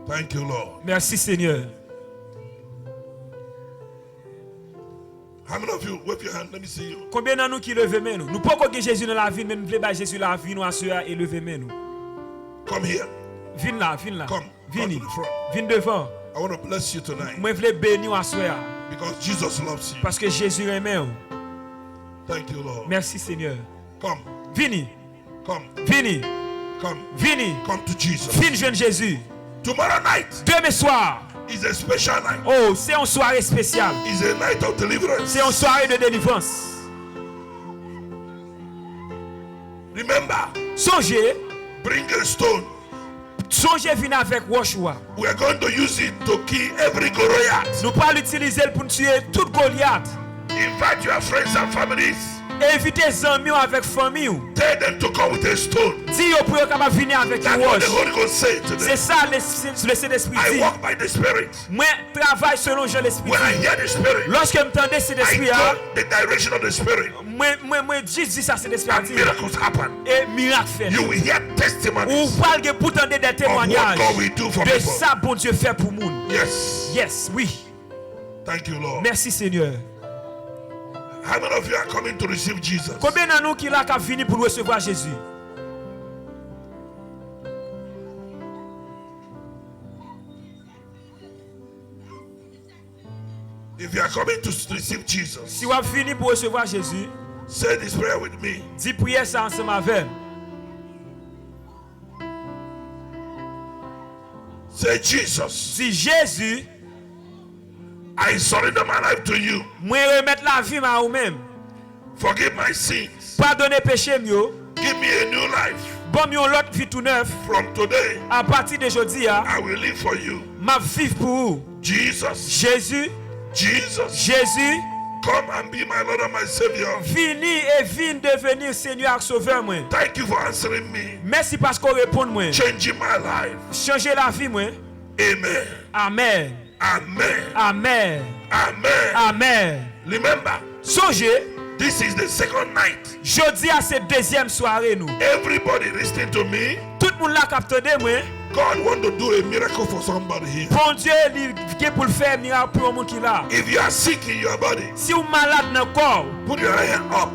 Thank you, Lord. Merci Seigneur. How many of you wave your hand? Let me see you. Combien d'entre nous qui levez main nous? Nous pas qu'on Jésus dans la vie, mais nous voulons baille Jésus la vie nous assurer et lever main nous. Come here. Viens là, viens là. Come. Viens. Come to the front. Viens devant. I want to bless you tonight Moi je voulais bénir assurer because Jesus loves you. parce que Jésus aime. Thank you, Lord. Merci Seigneur. Come. Viens. Come. Viens. Come. Viens. Come to Jesus. Viens jeune Jésus. Tomorrow night Demain soir. is a special night. Oh, c'est une soirée spéciale. It's a night of deliverance. C'est une soirée de délivrance. Remember, Songez, bring a stone. songez venir avec Woshua. We are going to use it to kill every Goliath. Nous pas l'utiliser pour tuer tout Goliath. Invite your friends and families. Invitez les amis avec famille. Tell them to come with a stone. Dis au pour capable venir avec That's une what the roche. Holy Ghost said to C'est them. ça le Saint-Esprit I dit. walk by the Spirit. Moi travaille selon Jean l'Esprit. When I hear the Spirit, Lorsque je m'entendais cet I esprit, go the direction of the Spirit. moi dis ça cet esprit And dit. miracles happen. Et miracle fait. You will hear Ou testimonies parle pour entendre des of what témoignages God will do for de people. ça bon Dieu fait pour monde. Yes. Yes, oui. Thank you, Lord. Merci Seigneur. How many of you are coming to receive Jesus? Combien d'entre nous qui là qui venu pour recevoir Jésus? If you are coming to receive Jesus, Si vous avez fini pour recevoir Jésus, say this prayer with me. dis prière ça ensemble avec. Say, Jesus, Dis Jésus, I surrender my life to you. moi remettre la vie à vous-même. Forgive my sins. Pardonnez péché mieux. Give me a new life. Bon mieux l'autre vie tout neuf. From today, À partir d'aujourd'hui, I will live for you. ma vie pour vous. Jesus, Jésus, Jesus, Jésus, come and be my Lord and my Savior. vini et viens devenir Seigneur et Sauveur moi. Thank you for answering me, Merci parce qu'on répond moi. changing my life. Changer la vie moi. Amen. Amen. Amen. Amen. Amen. Amen. Remember, Songez, this is the second night. jeudi à cette deuxième soirée nous. Everybody listening to me, Tout le monde là capte de moi. God want to do a miracle for somebody here. Bon Dieu, il vient pour le faire miracle pour un monde qui là. If you are sick in your body, Si vous malade dans le corps, put your hand up.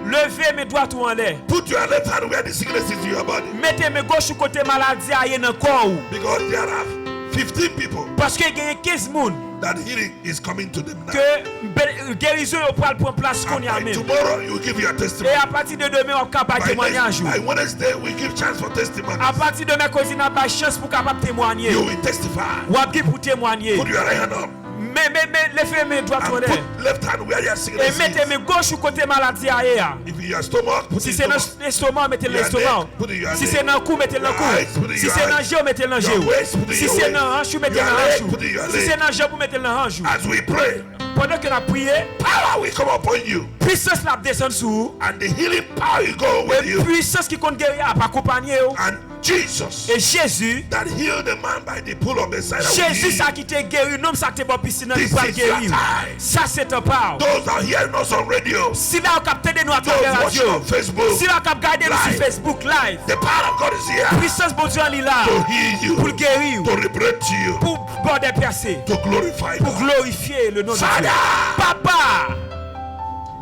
levez mes doigts tout en l'air. Put your left hand where the sickness is in your body. Mettez mes gauche côté maladie à dans le corps. Because there are 15 people Parce que il y a 15 personnes that healing is coming to them now. que guérison est prendre place qu'on y a And by même. tomorrow, you give your Et testimony. à partir de demain, on capable témoignage. By Wednesday, we give chance for testimony. À partir de mercredi, on a pas chance pour capable témoigner. You will testify. Ou après pour témoigner. Put your hand up. Mais levez mes doigts tout en And l'air. put left hand where your Et sickness mettez is. mes gauche côté maladie à. If you your stomach, put Si it c'est dans stomach. l'estomac, mettez Your l'estomac. neck, put it your Si neck. c'est dans le cou, mettez dans le Your eyes, put cou. it Si your c'est dans le eyes. genou, mettez dans le Your genou. waist, put it Si your c'est waist. dans le hanche, mettez Your dans le leg, hanche. put it your Si leg. c'est dans le genou, mettez dans le hanche. As we pray, Pendant que nous prions, power will come upon you. puissance la descend sur vous. And the healing power will go with Et you. puissance qui compte guérir a accompagné vous. And Jesus Et Jésus, that healed the man by the pool of Bethesda. will Jésus heal ça qui t'a guéri, non ça qui t'a pas piscine, il This va is your guérir. time. Ça c'est un part. Those are hearing us on radio. Si là on capte de nous à Those travers la watching radio. on Facebook. Si là on capte garder nous Live. sur Facebook live. The power of God is here Puissance bon Dieu en est là to heal you, pour le guérir, to liberate you, pour border percer, to glorify pour God. glorifier le nom de Dieu. Father. Papa.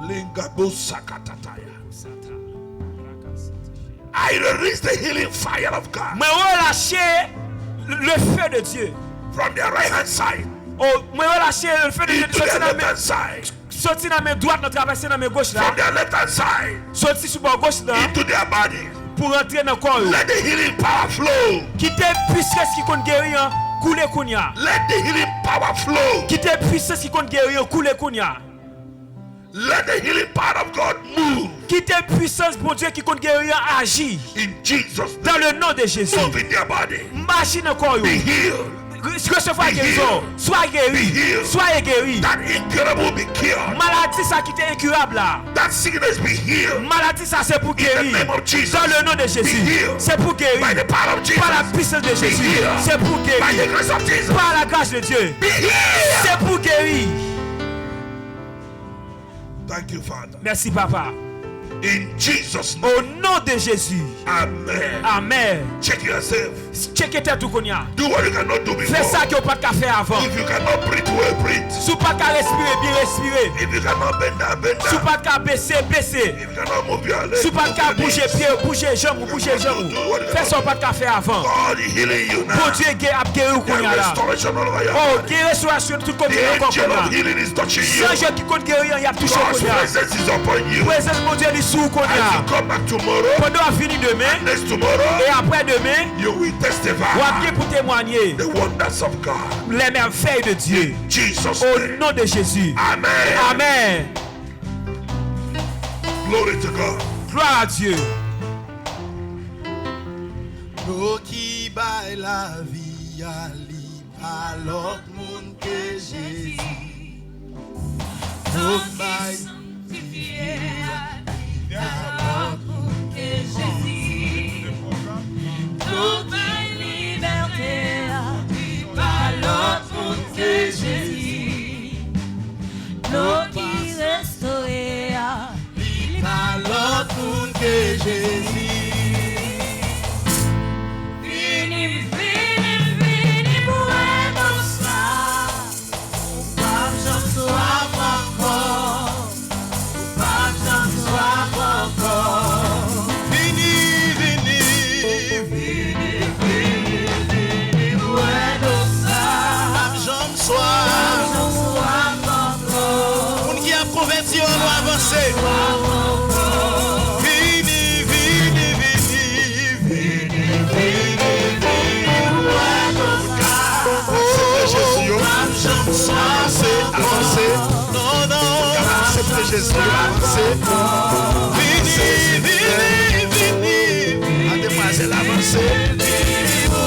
Lingabo sakatataya. I release the healing fire of God Me relâcher le feu de Dieu. from the right hand side Oh, me relâcher le feu de Dieu. into the left hand side, Sorti dans mes droites, nous traverser dans mes gauches là. from their left hand side Sorti sur mon gauche là into their body. pour entrer dans le corps. Let the healing power flow. Quitter puissance qui compte guérir, couler kounya. Let the healing power flow. Quitter puissance qui compte guérir, couler kounya. Let the healing power of God move Quitter puissance pour Dieu qui compte guérir, agir. in Jesus' name. Dans le nom de Jésus. Move in their body. Marche dans le corps. Be healed. Recevoir guérison. Sois guéri. Be healed. Sois guéri. That incurable be cured. Maladie ça qui est incurable là. That sickness be healed. Maladie ça c'est pour In the guérir. name of Jesus. Dans le nom de Jésus. Be healed. C'est pour guérir. By the power of Jesus. Par la puissance de Jésus. healed. C'est pour By the guérir. grace of Jesus. Par la grâce de Dieu. Be healed. C'est pour guérir. Thank you, Father. Merci papa. In Jesus' name. Au nom de Jésus. Amen. Amen. Check yourself. Check tête tout qu'on y a. Do what you cannot do before. Fais ça que vous pas qu'à faire avant. If you cannot breathe well, breathe. Si vous pas qu'à respirer, bien respirer. If you cannot bend down, bend Si vous down. pas qu'à baisser, baisser. If you cannot move your legs, Si vous pas move qu'à your bouger knees. pied, bouger jambe, bouger jambe. Fais ça pas qu'à faire avant. God is healing you now. Pour Dieu a guéri qu'on y a There là. restoration all over your Oh, body. guérir restauration tout comme The guérir angel qu'on of a. healing is touching you. Sans Dieu qui compte guérir, il y a touché God's qu'on y a. presence is upon you. Présence mon Dieu est sous qu'on As you a. come back tomorrow, Pendant on finit demain next tomorrow, et après demain, you will on testify va bien pour témoigner the wonders of God. les merveilles de Dieu. Jesus' Au name. nom de Jésus. Amen. Amen. Glory to God. Gloire à Dieu. Nous qui baille la vie à li à l'autre monde que Jésus. Nous baille à l'autre monde que Jésus. Converti, on doit avancer. Vini, vini, vini, vini, vini, vini. Jésus, avancer. Non, non, acceptez Jésus, avancer. Vini, vini, vini. Mademoiselle, avancez.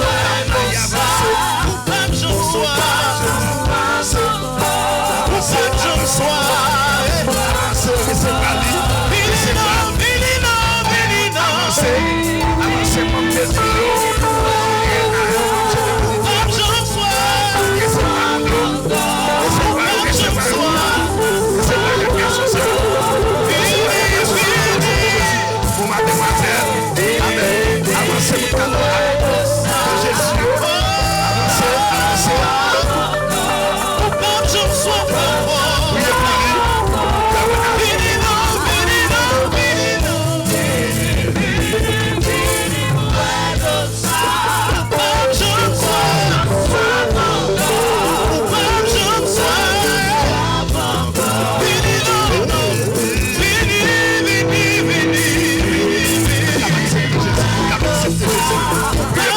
Gloire,